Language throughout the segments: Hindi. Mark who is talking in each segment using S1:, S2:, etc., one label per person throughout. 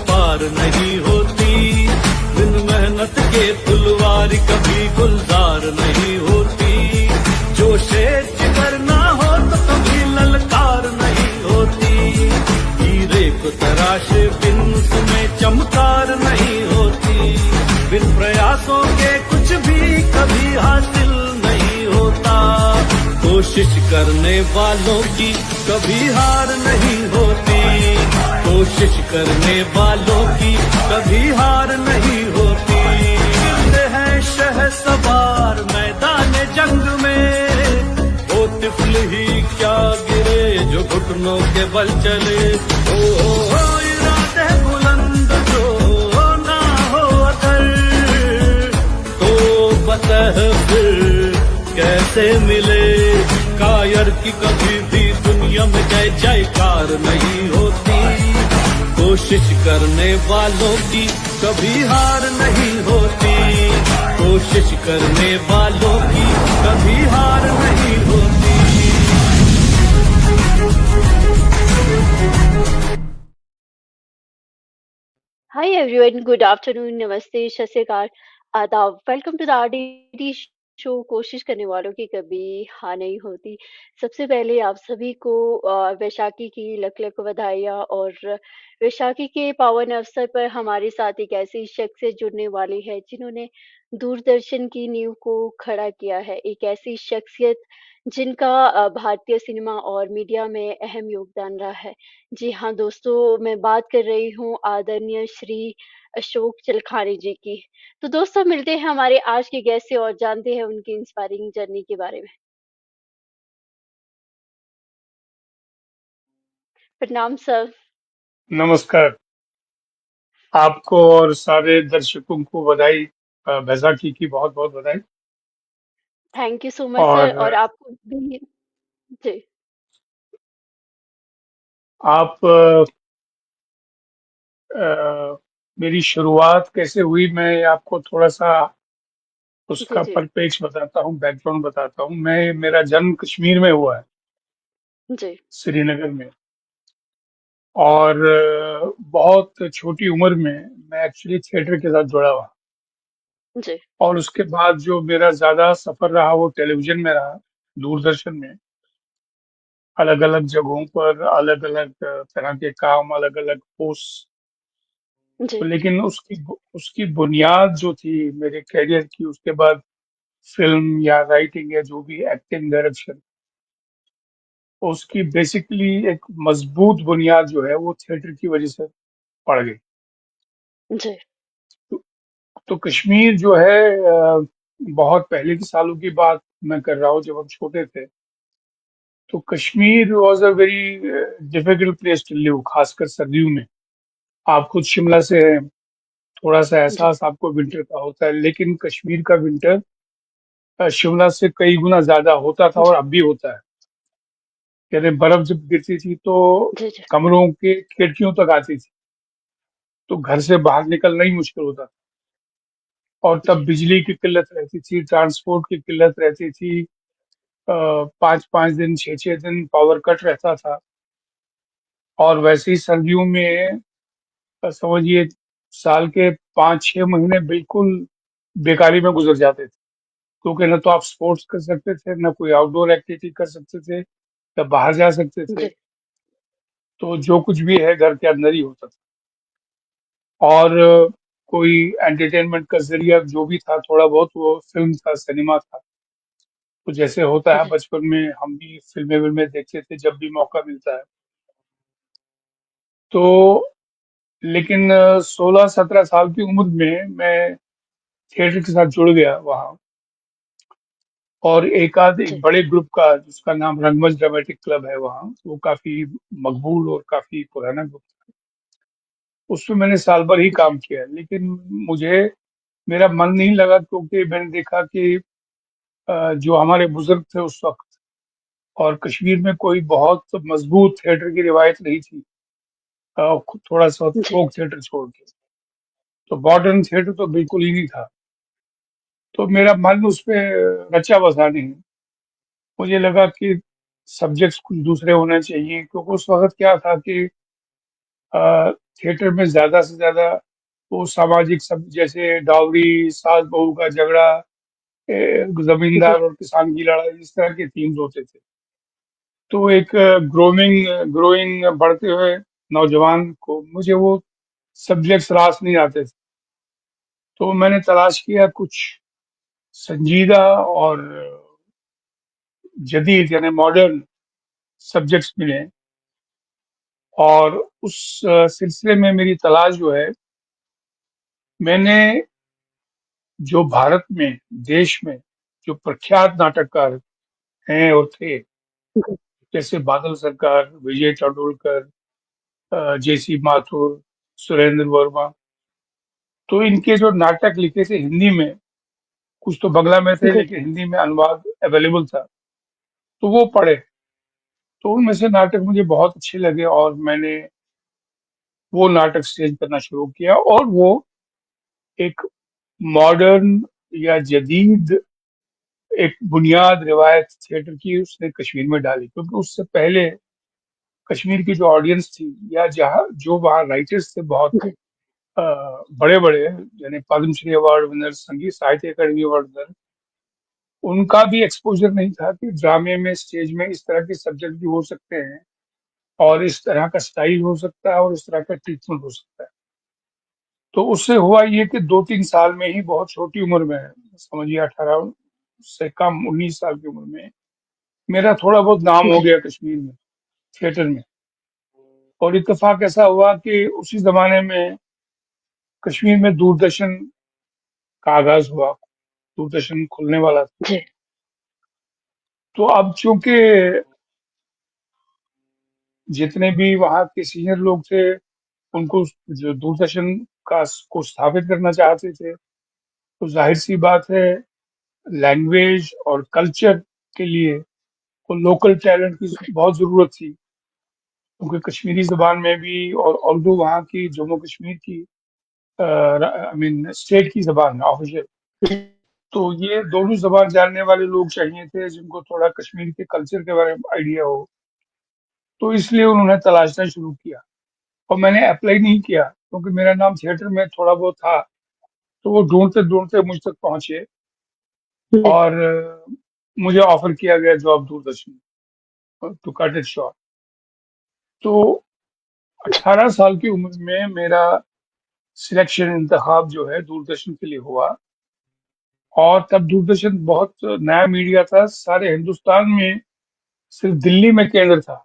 S1: पार नहीं होती। बिन मेहनत के फुलवारी कभी गुलजार नहीं होती। जो शेर जिगर ना हो तो कभी ललकार नहीं होती। हीरे को तराशे बिन उसमें चमकार नहीं होती। बिन प्रयासों के कुछ भी कभी हासिल नहीं होता। कोशिश करने वालों की कभी हार नहीं होती। कोशिश करने वालों की कभी हार नहीं होती। गिरते हैं शहसवार मैदान जंग में, वो तिफल ही क्या गिरे जो घुटनों के बल चले। ओ इरादे बुलंद जो ना हो अगर, तो बतह फिर कैसे मिले। कायर की कभी भी दुनिया में जय जयकार नहीं होती। कोशिश करने वालों की कभी हार नहीं होती। कोशिश करने वालों की कभी हार नहीं होती।
S2: Hi everyone, good afternoon, नमस्ते, सत श्री अकाल, आदाब। Welcome to the RDD show. कोशिश करने वालों की कभी हार नहीं होती। सबसे पहले आप सभी को वैशाखी की लख लख बधाइयाँ। और वैशाखी के पावन अवसर पर हमारे साथ एक ऐसी शख्सियत जुड़ने वाली है जिन्होंने दूरदर्शन की नींव को खड़ा किया है। एक ऐसी शख्सियत जिनका भारतीय सिनेमा और मीडिया में अहम योगदान रहा है। जी हाँ दोस्तों, मैं बात कर रही हूँ आदरणीय श्री अशोक चलखानी जी की। तो दोस्तों, मिलते हैं हमारे आज के गेस्ट से और जानते हैं उनकी इंस्पायरिंग जर्नी के बारे में। प्रणाम सर।
S3: नमस्कार। आपको और सारे दर्शकों को बधाई, बैसाखी की बहुत बहुत बधाई।
S2: Thank you so much sir. और
S3: और
S2: आपको भी। जी।
S3: आप मेरी शुरुआत कैसे हुई, मैं आपको थोड़ा सा
S2: जी
S3: उसका
S2: जी।
S3: परिपेक्ष बताता हूँ, बैकग्राउंड बताता हूँ। मेरा जन्म कश्मीर में हुआ है,
S2: जी
S3: श्रीनगर में। और बहुत छोटी उम्र में मैं एक्चुअली थिएटर के साथ जुड़ा हुआ।
S2: जी।
S3: और उसके बाद जो मेरा ज्यादा सफर रहा वो टेलीविजन में रहा, दूरदर्शन में। अलग अलग जगहों पर अलग अलग तरह के काम, अलग अलग पोस्ट। तो
S2: जी।
S3: लेकिन उसकी बुनियाद जो थी मेरे करियर की, उसके बाद फिल्म या राइटिंग या जो भी एक्टिंग डायरेक्शन, उसकी बेसिकली एक मजबूत बुनियाद जो है वो थिएटर की वजह से पड़ गई।
S2: जी।
S3: तो, तो कश्मीर जो है, बहुत पहले के सालों की बात मैं कर रहा हूँ, जब हम छोटे थे। तो Kashmir was a very difficult place to live, खासकर सर्दियों में। आप खुद शिमला से हैं, थोड़ा सा
S2: जी।
S3: एहसास आपको विंटर का होता है, लेकिन कश्मीर का विंटर शिमला से कई गुना ज्यादा होता था और
S2: जी।
S3: अब भी होता है। यानी बर्फ जब गिरती थी तो
S2: जी। जी।
S3: कमरों के खिड़कियों तक आती थी, तो घर से बाहर निकलना ही मुश्किल होता था। और तब
S2: जी।
S3: बिजली की किल्लत रहती थी, ट्रांसपोर्ट की किल्लत रहती थी। 5-5 दिन, 6-6 दिन पावर कट रहता था। और वैसे ही सर्दियों में समझिए साल के 5-6 महीने बिल्कुल बेकारी में गुजर जाते थे। क्योंकि न तो आप स्पोर्ट्स कर सकते थे, न कोई आउटडोर एक्टिविटी कर सकते थे, न बाहर जा सकते थे।
S2: जी।
S3: तो जो कुछ भी है घर के अंदर ही होता था। और कोई एंटरटेनमेंट का जरिया जो भी था थोड़ा बहुत, वो फिल्म था, सिनेमा था। तो जैसे होता है
S2: जी।
S3: बचपन में, हम भी फिल्में विल्में देखते थे जब भी मौका मिलता है। तो लेकिन 16-17 साल की उम्र में मैं थिएटर के साथ जुड़ गया वहाँ। और एक
S2: जी।
S3: बड़े ग्रुप का जिसका नाम रंगमंच ड्रामेटिक क्लब है वहाँ, वो काफी मकबूल और काफी पुराना ग्रुप। उसमें मैंने साल भर ही
S2: जी।
S3: काम किया, लेकिन मुझे मेरा मन नहीं लगा, क्योंकि मैंने देखा कि जो हमारे बुजुर्ग थे उस वक्त, और कश्मीर में कोई बहुत मजबूत थिएटर की रिवायत नहीं थी, थोड़ा सा
S2: जी।
S3: फोक थिएटर छोड़ के। तो मॉडर्न थिएटर तो बिल्कुल ही नहीं था। तो मेरा मन उस पे रचा बसा नहीं। मुझे लगा कि सब्जेक्ट्स कुछ दूसरे होने चाहिए, क्योंकि उस वक्त क्या था कि थिएटर में ज़्यादा से ज़्यादा वो सामाजिक सब जैसे डावरी, सास-बहू का झगड़ा,
S2: जी,
S3: ज़मींदार और किसान की लड़ाई, इस तरह के थीम्स होते थे। तो एक ग्रोइंग बढ़ते हुए नौजवान को मुझे वो सब्जेक्ट्स रास नहीं आते थे। तो मैंने तलाश किया कुछ संजीदा और जदीद यानी मॉडर्न सब्जेक्ट्स मिले और उस सिलसिले में मेरी तलाश जो है, मैंने जो भारत में, देश में जो प्रख्यात नाटककार हैं और थे,
S2: जी,
S3: जैसे बादल सरकार, विजय तेंदुलकर, जेसी माथुर, सुरेंद्र वर्मा, तो इनके जो नाटक लिखे थे हिंदी में, कुछ तो बंगला में थे
S2: जी,
S3: लेकिन हिंदी में अनुवाद अवेलेबल था, तो वो पढ़े। तो उनमें से नाटक मुझे बहुत अच्छे लगे और मैंने वो नाटक स्टेज करना शुरू किया और वो एक मॉडर्न या जदीद एक बुनियाद रिवायत थिएटर की उसने कश्मीर में डाली, क्योंकि उससे पहले कश्मीर की जो ऑडियंस थी या जहाँ जो वहाँ राइटर्स थे बहुत
S2: जी,
S3: बड़े बड़े, यानी पद्मश्री अवार्ड विनर, संगीत साहित्य अकादमी अवार्ड विनर, उनका भी एक्सपोजर नहीं था कि ड्रामे में, स्टेज में इस तरह के सब्जेक्ट भी हो सकते हैं और इस तरह का स्टाइल हो सकता है और इस तरह का ट्रीटमेंट हो सकता है। तो उससे हुआ ये कि 2-3 साल में ही, बहुत छोटी उम्र में, समझिए 18 से कम, 19 साल की उम्र में, मेरा थोड़ा बहुत नाम हो
S2: जी,
S3: गया कश्मीर में, थिएटर में। और इत्तेफाक ऐसा हुआ कि उसी जमाने में कश्मीर में दूरदर्शन का आगाज हुआ, दूरदर्शन खुलने वाला था।
S2: जी,
S3: तो अब चूंकि जितने भी वहाँ के सीनियर लोग थे, उनको जो दूरदर्शन का को स्थापित करना चाहते थे, तो जाहिर सी बात है, लैंग्वेज और कल्चर के लिए तो लोकल टैलेंट की बहुत जरूरत थी, क्योंकि कश्मीरी जबान में भी, और ऑल्दो वहाँ की जम्मू कश्मीर की आई मीन स्टेट की जबान ऑफिशियल,
S2: जी,
S3: तो ये दोनों जबान जानने वाले लोग चाहिए थे जिनको थोड़ा कश्मीर के कल्चर के बारे में आइडिया हो। तो इसलिए उन्होंने तलाशना शुरू किया और मैंने अप्लाई नहीं किया, क्योंकि मेरा नाम थिएटर में थोड़ा बहुत था। तो वो ढूंढते ढूंढते मुझ तक पहुंचे
S2: जी,
S3: और मुझे ऑफर किया गया job Doordarshan, to cut it short. तो 18 साल की उम्र में मेरा सिलेक्शन, इंतखाब जो है दूरदर्शन के लिए हुआ। और तब दूरदर्शन बहुत नया मीडिया था, सारे हिंदुस्तान में सिर्फ दिल्ली में केंद्र था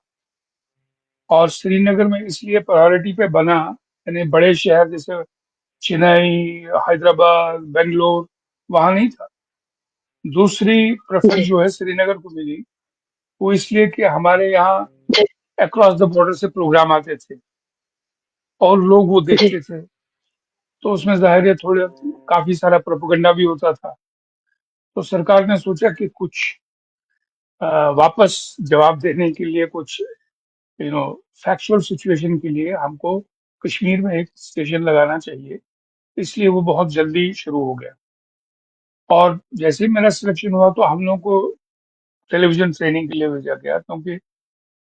S3: और श्रीनगर में इसलिए प्रायोरिटी पे बना, यानी बड़े शहर जैसे चेन्नई, हैदराबाद, बेंगलोर, वहां नहीं था। दूसरी प्रेफरेंस
S2: जी,
S3: जो है श्रीनगर को मिली, वो इसलिए कि हमारे यहाँ
S2: जी,
S3: अक्रॉस द बॉर्डर से प्रोग्राम आते थे और लोग वो
S2: जी,
S3: देखते थे। तो उसमें जाहिर है थोड़े काफी सारा प्रोपेगेंडा भी होता था। तो सरकार ने सोचा कि कुछ वापस जवाब देने के लिए, कुछ नो फैक्चुअल सिचुएशन के लिए हमको कश्मीर में एक स्टेशन लगाना चाहिए। इसलिए वो बहुत जल्दी शुरू हो गया और जैसे ही मेरा सिलेक्शन हुआ तो हम लोग को टेलीविजन ट्रेनिंग के लिए भेजा गया, क्योंकि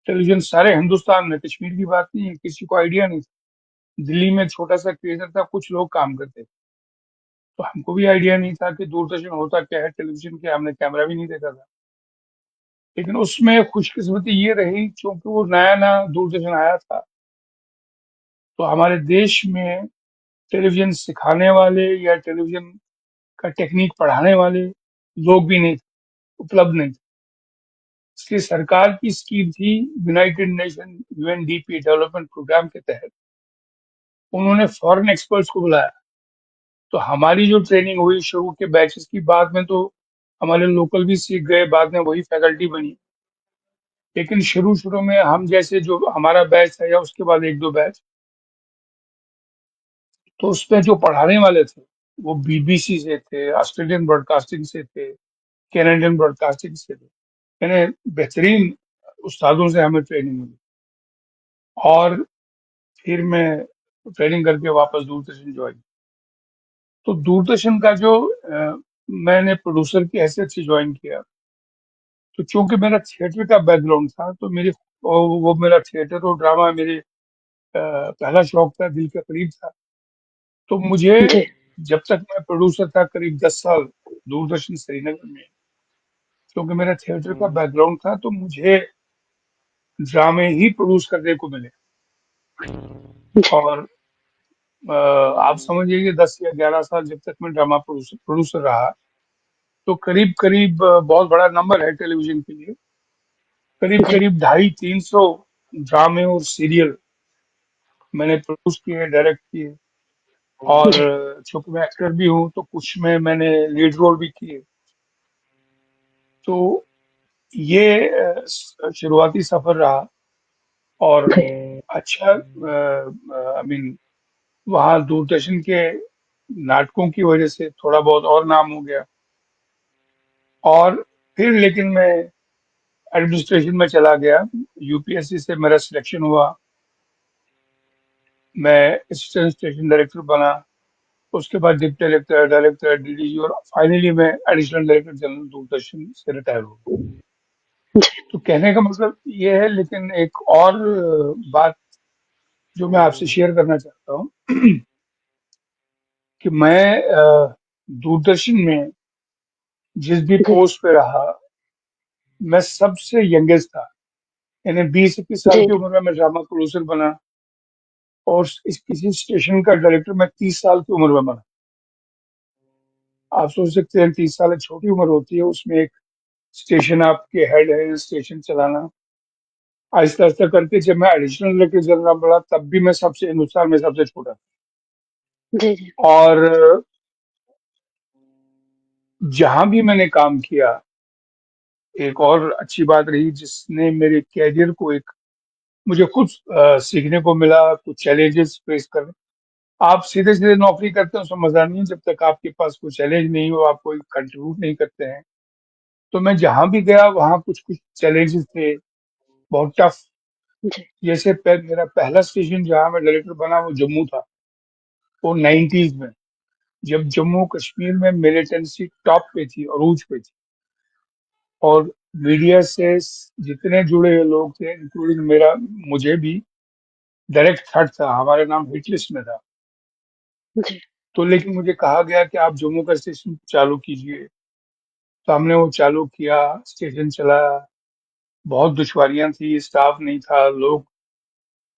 S3: टेलीविजन सारे हिंदुस्तान में, कश्मीर की बात नहीं है, किसी को आइडिया नहीं था। दिल्ली में छोटा सा थिएटर था, कुछ लोग काम करते थे, तो हमको भी आइडिया नहीं था कि दूरदर्शन होता क्या है, टेलीविजन क्या, हमने कैमरा भी नहीं देखा था। लेकिन उसमें खुशकिस्मती ये रही, क्योंकि वो नया नया दूरदर्शन आया था, तो हमारे देश में टेलीविजन सिखाने वाले या टेलीविजन का टेक्निक पढ़ाने वाले लोग भी नहीं थे, उपलब्ध नहीं थे। इसलिए सरकार की स्कीम थी, United Nation UNDP development programme के तहत उन्होंने फॉरेन एक्सपर्ट्स को बुलाया। तो हमारी जो ट्रेनिंग हुई शुरू के बैचेस की, बाद में तो हमारे लोकल भी सीख गए, बाद में वही फैकल्टी बनी। लेकिन शुरू शुरू में हम जैसे, जो हमारा बैच था या उसके बाद एक दो बैच, तो उसमें जो पढ़ाने वाले थे वो बीबीसी से थे, ऑस्ट्रेलियन ब्रॉडकास्टिंग से थे, कैनेडियन ब्रॉडकास्टिंग से थे, यानी बेहतरीन उस्तादों से हमें ट्रेनिंग मिली। और फिर मैं ट्रेनिंग करके वापस दूरदर्शन ज्वाइन। तो दूरदर्शन का जो मैंने प्रोड्यूसर की हैसियत से ज्वाइन किया, तो चूंकि मेरा थिएटर का बैकग्राउंड था, तो मेरी वो मेरा थिएटर और ड्रामा मेरे पहला शौक था, दिल के करीब था। तो मुझे,
S2: जी,
S3: जब तक मैं प्रोड्यूसर था करीब 10 साल दूरदर्शन श्रीनगर में, क्योंकि मेरा थिएटर का बैकग्राउंड था, तो मुझे ड्रामे ही प्रोड्यूस करने को मिले।
S2: जी,
S3: और आप समझिए कि 10 या 11 साल जब तक मैं ड्रामा प्रोड्यूसर प्रोड्यूसर रहा, तो करीब करीब बहुत बड़ा नंबर है टेलीविजन के लिए। करीब
S2: जी,
S3: करीब 250-300 ड्रामे और सीरियल मैंने प्रोड्यूस किए, डायरेक्ट किए। और
S2: जी,
S3: चूंकि मैं एक्टर भी हूँ, तो कुछ में मैंने लीड रोल भी किए। तो ये शुरुआती सफर रहा। और
S2: जी,
S3: अच्छा, आई मीन, वहाँ दूरदर्शन के नाटकों की वजह से थोड़ा बहुत और नाम हो गया। और फिर लेकिन मैं एडमिनिस्ट्रेशन में चला गया। यूपीएससी से मेरा सिलेक्शन हुआ, मैं असिस्टेंट स्टेशन डायरेक्टर बना। उसके बाद डिप्टी डायरेक्टर, डायरेक्टर, डीडीजी, और फाइनली मैं एडिशनल डायरेक्टर जनरल दूरदर्शन से रिटायर हो गया।
S2: जी,
S3: तो कहने का मतलब ये है, लेकिन एक और बात जो मैं आपसे शेयर करना चाहता हूँ कि मैं दूरदर्शन में जिस भी
S2: जी,
S3: पोस्ट पे रहा, मैं सबसे यंगेस्ट था। यानी 20-21 साल
S2: जी,
S3: की उम्र में मैं ड्रामा प्रोड्यूसर बना। और इस किसी स्टेशन का डायरेक्टर मैं 30 साल की उम्र में बना। आप सोच सकते हैं 30 साल एक छोटी उम्र होती है, उसमें एक स्टेशन आपके हेड है, स्टेशन चलाना। आहिस्ता आहिस्ता करके जब मैं एडिशनल डायरेक्टर जनरल बना, तब भी मैं सबसे, हिंदुस्तान में सबसे छोटा
S2: जी, जी,
S3: था। और जहां भी मैंने काम किया, एक और अच्छी बात रही जिसने मेरे कैरियर को एक, मुझे खुद सीखने को मिला, कुछ चैलेंजेस फेस कर। आप सीधे सीधे नौकरी करते हैं, उसमें मजा नहीं है जब तक आपके पास कोई चैलेंज नहीं हो, आप कोई कंट्रीब्यूट नहीं करते हैं। तो मैं जहां भी गया वहां कुछ कुछ चैलेंजेस थे, बहुत टफ।
S2: जी,
S3: जैसे मेरा पहला स्टेशन जहां मैं डायरेक्टर बना वो जम्मू था, वो 90s में, जब जम्मू कश्मीर में मिलिटेंसी टॉप पे थी, अरूज पे थी। और मीडिया से जितने जुड़े हुए लोग थे, इंक्लूडिंग मेरा, मुझे भी डायरेक्ट थर्ट था, हमारा नाम हिट लिस्ट में था।
S2: जी,
S3: तो लेकिन मुझे कहा गया कि आप जम्मू का स्टेशन चालू कीजिए। तो हमने वो चालू किया, स्टेशन चला। बहुत दुश्वारियां थी, स्टाफ नहीं था, लोग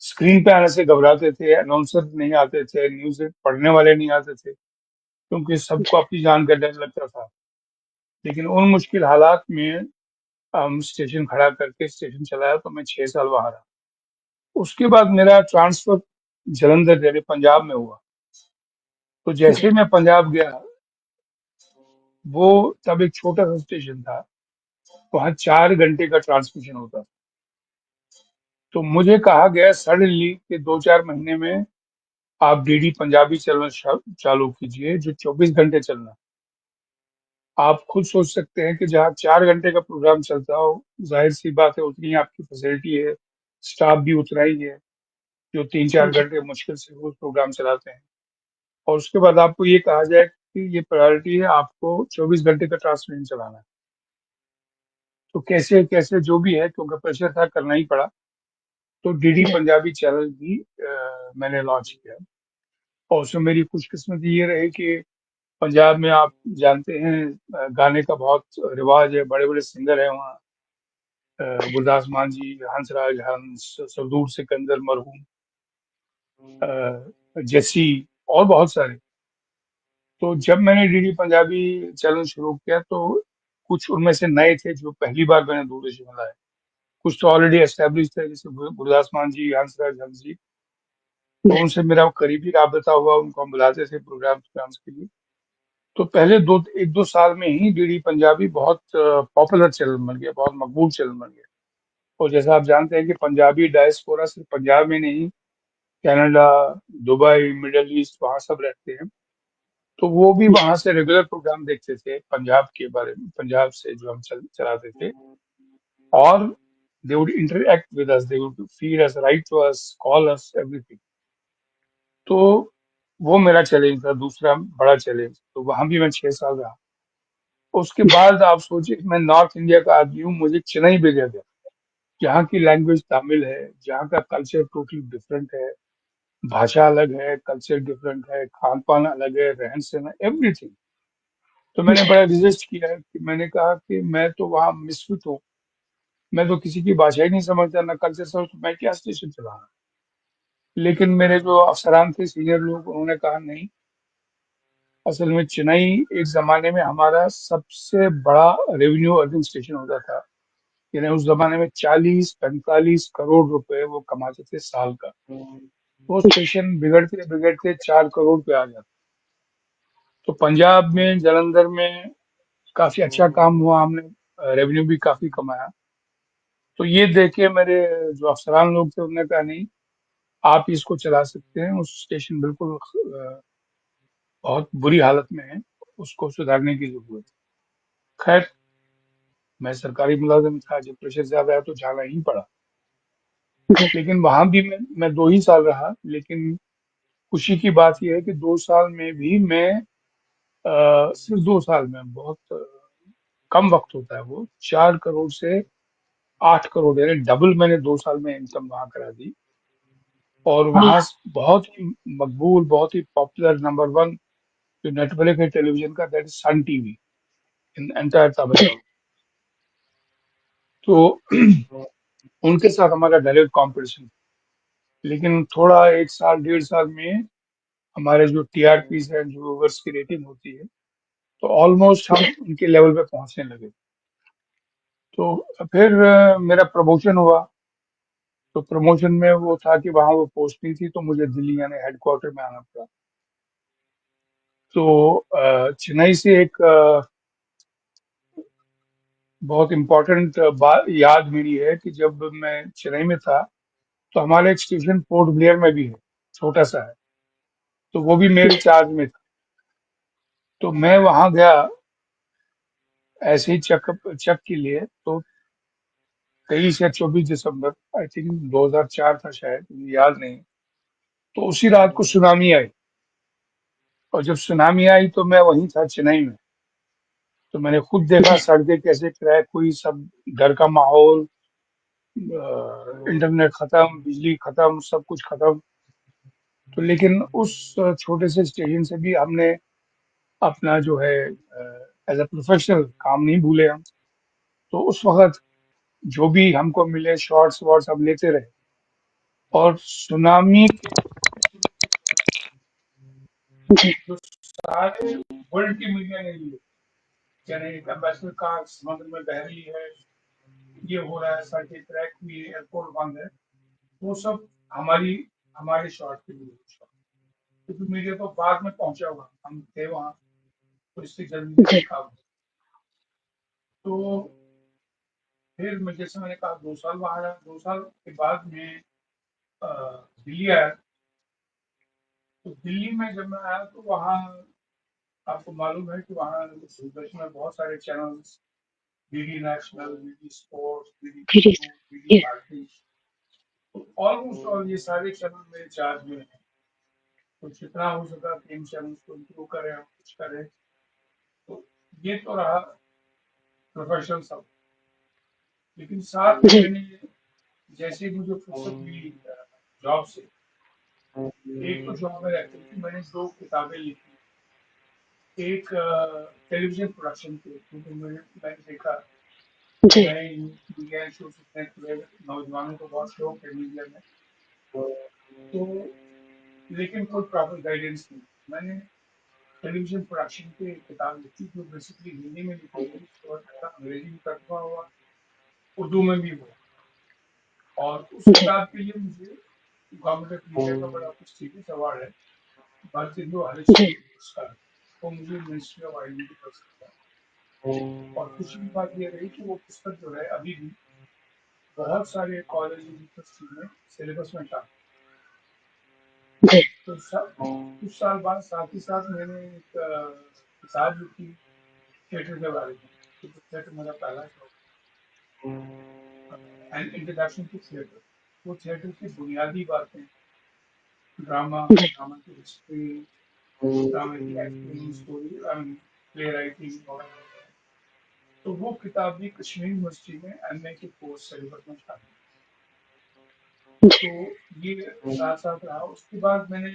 S3: स्क्रीन पे आने से घबराते थे, अनाउंसर नहीं आते थे, न्यूज पढ़ने वाले नहीं आते थे, क्योंकि सबको
S2: जी,
S3: अपनी जान का डर लगता था। लेकिन उन मुश्किल हालात में हम स्टेशन खड़ा करके स्टेशन चलाया, तो मैं 6 साल वहां रहा। उसके बाद मेरा ट्रांसफर जलंधर यानी पंजाब में हुआ। तो जैसे
S2: जी,
S3: ही मैं पंजाब गया, वो तब एक छोटा सा स्टेशन था, वहाँ 4 घंटे का ट्रांसमिशन होता था। तो मुझे कहा गया सडनली कि 2-4 महीने में आप डीडी पंजाबी चैनल चालू कीजिए, जो 24 घंटे चलना। आप खुद सोच सकते हैं कि जहाँ 4 घंटे का प्रोग्राम चलता हो, जाहिर सी बात है उतनी आपकी फैसिलिटी है, स्टाफ भी उतना ही है, जो 3-4 घंटे मुश्किल से वो प्रोग्राम चलाते हैं। और उसके बाद आपको ये कहा जाए कि ये प्रायोरिटी है, आपको 24 घंटे का ट्रांसमिशन चलाना है। तो कैसे कैसे जो भी है, क्योंकि प्रेशर था, करना ही पड़ा। तो डीडी
S2: जी,
S3: पंजाबी चैनल भी मैंने लॉन्च किया। और उसमें मेरी खुशकिस्मती ये रही कि पंजाब में आप जानते हैं गाने का बहुत रिवाज है, बड़े बड़े सिंगर हैं वहाँ। गुरदास मान जी, हंसराज हंस, सरदूर सिकंदर मरहूम, जस्सी, और बहुत सारे। तो जब मैंने डीडी पंजाबी चैनल शुरू किया, तो कुछ उनमें से नए थे जो पहली बार मैंने दूरदर्शन में लाए। कुछ तो ऑलरेडी एस्टेब्लिश थे, जैसे गुरदास मान जी, हंसराज हंस जी। तो
S2: जी,
S3: उनसे मेरा करीबी राबता हुआ, उनको हम बुलाते थे प्रोग्राम्स के लिए। तो पहले 1-2 साल में ही डीडी पंजाबी बहुत पॉपुलर चैनल बन गया, बहुत मकबूल चैनल बन गया। और जैसा आप जानते हैं कि पंजाबी डायस्पोरा सिर्फ पंजाब में नहीं, कनाडा, दुबई, मिडल ईस्ट, वहाँ सब रहते हैं। तो वो भी
S2: जी,
S3: वहाँ से रेगुलर प्रोग्राम देखते थे पंजाब के बारे में, पंजाब से जो हम चलाते थे। और they would interact with us, they would feed us, write to us, call us, everything. तो वो मेरा चैलेंज था, दूसरा बड़ा चैलेंज। तो वहां भी मैं 6 साल रहा। उसके बाद आप सोचिए कि मैं नॉर्थ इंडिया का आदमी हूँ, मुझे चेन्नई भेजा गया, जहाँ की लैंग्वेज तमिल है, जहाँ का कल्चर टोटली डिफरेंट है। भाषा अलग है, कल्चर डिफरेंट है, खान-पान अलग है, रहन-सहन, एवरीथिंग। तो मैंने बड़ा रेज़िस्ट किया कि मैंने कहा कि मैं तो वहाँ मिश्रित हूँ, मैं तो किसी की भाषा ही नहीं समझता, ना कल्चर समझ, तो मैं क्या स्टेशन चलाऊँगा? लेकिन मेरे जो अफ़सरान थे, सीनियर लोग, उन्होंने कहा नहीं, असल में चेन्नई एक ज़माने में हमारा सबसे बड़ा रेवेन्यू अर्निंग स्टेशन होता था। यानी उस ज़माने में 40-45 करोड़ रुपए वो कमाते थे साल का। वो स्टेशन बिगड़ते-बिगड़ते 4 करोड़ पे आ जाता। तो पंजाब में, जालंधर में काफ़ी अच्छा काम हुआ, हमने रेवेन्यू भी काफ़ी कमाया। तो ये देख के मेरे जो अफ़सरान लोग थे, उन्होंने कहा नहीं, आप इसको चला सकते हैं, उस स्टेशन बिल्कुल बहुत बुरी हालत में है, उसको सुधारने की ज़रूरत है। खैर, मैं सरकारी मुलाज़िम था, जब प्रेशर ज़्यादा आया तो जाना ही पड़ा। लेकिन वहाँ भी मैं 2 ही साल रहा, लेकिन खुशी की बात ये है कि 2 साल में भी मैं सिर्फ़ 2 साल में, बहुत कम वक़्त होता है वो, 4 करोड़ से 8 करोड़, यानी डबल मैंने 2 साल में इनकम वहाँ करा दी। और वहाँ बहुत ही मकबूल, बहुत ही पॉपुलर नंबर 1 जो नेटवर्क है टेलीविज़न का, that is Sun TV in entire Tamil Nadu. तो उनके साथ हमारा डायरेक्ट कॉम्पिटिशन। लेकिन थोड़ा 1 साल, डेढ़ साल में हमारे जो टीआरपीज़ हैं, जो व्यूअर्स की रेटिंग होती है, तो ऑलमोस्ट हम उनके लेवल पे पहुँचने लगे। तो फिर मेरा प्रमोशन हुआ। तो प्रमोशन में वो था कि वहाँ वो पोस्ट नहीं थी, तो मुझे दिल्ली यानी हेडक्वार्टर में आना पड़ा। तो चेन्नई से एक बहुत इम्पोर्टेंट याद मेरी है कि जब मैं चेन्नई में था, तो हमारा एक स्टेशन पोर्ट ब्लेयर में भी है, छोटा-सा है, तो वो भी मेरे चार्ज में था। तो मैं वहाँ गया ऐसे ही चेक के लिए, तो 23 या 24 दिसंबर, आई थिंक 2004 था शायद, मुझे याद नहीं। तो उसी रात को सुनामी आई, और जब सुनामी आई तो मैं वहीं था चेन्नई में। तो मैंने खुद देखा सड़कें कैसे क्रैक हुई, सब डर का माहौल, इंटरनेट खत्म, बिजली खत्म, सब कुछ खत्म। तो लेकिन उस छोटे से स्टेशन से भी हमने अपना जो है एज अ प्रोफेशनल काम नहीं भूले हम। तो उस वक़्त जो भी हमको मिले शॉट्स वॉट्स हम लेते रहे। और सुनामी के जो सारे वर्ल्ड की मीडिया ने लिए, यानी एम्बेसडर कार समुद्र में बह रही है, ये हो रहा है, सड़कें क्रैक हुई है, एयरपोर्ट बंद है, वो सब हमारी हमारे शॉट के लिए शॉट। क्योंकि मीडिया तो बाद में पहुंचा हुआ, हम थे वहाँ, तो इससे जल्दी नहीं था। तो फिर मैं, जैसे मैंने कहा, 2 साल वहाँ रहा। 2 साल के बाद मैं अ, दिल्ली आया। तो दिल्ली में जब मैं आया तो वहाँ आपको मालूम है कि वहाँ दूरदर्शन में बहुत सारे channels, DD National, DD Sports, DD News, DD Bharati, तो ऑलमोस्ट ऑल ये सारे चैनल मेरे चार्ज में हैं। तो जितना हो सका कि इन चैनल्स को इम्प्रूव करें, हम कुछ करें। तो ये तो रहा प्रोफेशनल सब। लेकिन साथ में मैंने, जैसे ही मुझे फुर्सत मिली जॉब से, एक तो जॉब में रहते थी, मैंने 2 किताबें लिखी। एक टेलीविज़न प्रोडक्शन पे, क्योंकि मैंने देखा नए मीडिया शो सीखने के लिए नौजवानों को बहुत शौक है मीडिया में। तो लेकिन कोई प्रॉपर गाइडेंस नहीं। मैंने टेलीविज़न प्रोडक्शन पे एक किताब लिखी, जो बेसिकली हिंदी में लिखी गई, उसके बाद अंग्रेजी में तर्जुमा हुआ, उर्दू में भी हुआ। और उस किताब के लिए मुझे गवर्नमेंट ऑफ इंडिया का बड़ा प्रेस्टीजियस अवार्ड है, भारतेंदु हरीशचंद्र पुरस्कार, वो मुझे मिनिस्ट्री ऑफ आईटी की तरफ से मिला। और खुशी की बात ये रही कि वो पुस्तक जो है अभी भी बहुत सारे कॉलेज यूनिवर्सिटी में सिलेबस में था। तो कुछ साल बाद साथ ही साथ मैंने एक किताब लिखी थिएटर के बारे में, क्योंकि थिएटर मेरा पहला शौक, एंड इंट्रोडक्शन टू थिएटर। वो थिएटर की बुनियादी बातें, ड्रामा, ड्रामा की हिस्ट्री, ड्रामा की एक्टिंग, स्टोरी, प्ले राइटिंग और, तो वो किताब भी कश्मीर यूनिवर्सिटी में एमए के कोर्स सिलेबस में शामिल है।
S2: जी,
S3: तो ये साथ-साथ रहा। उसके बाद मैंने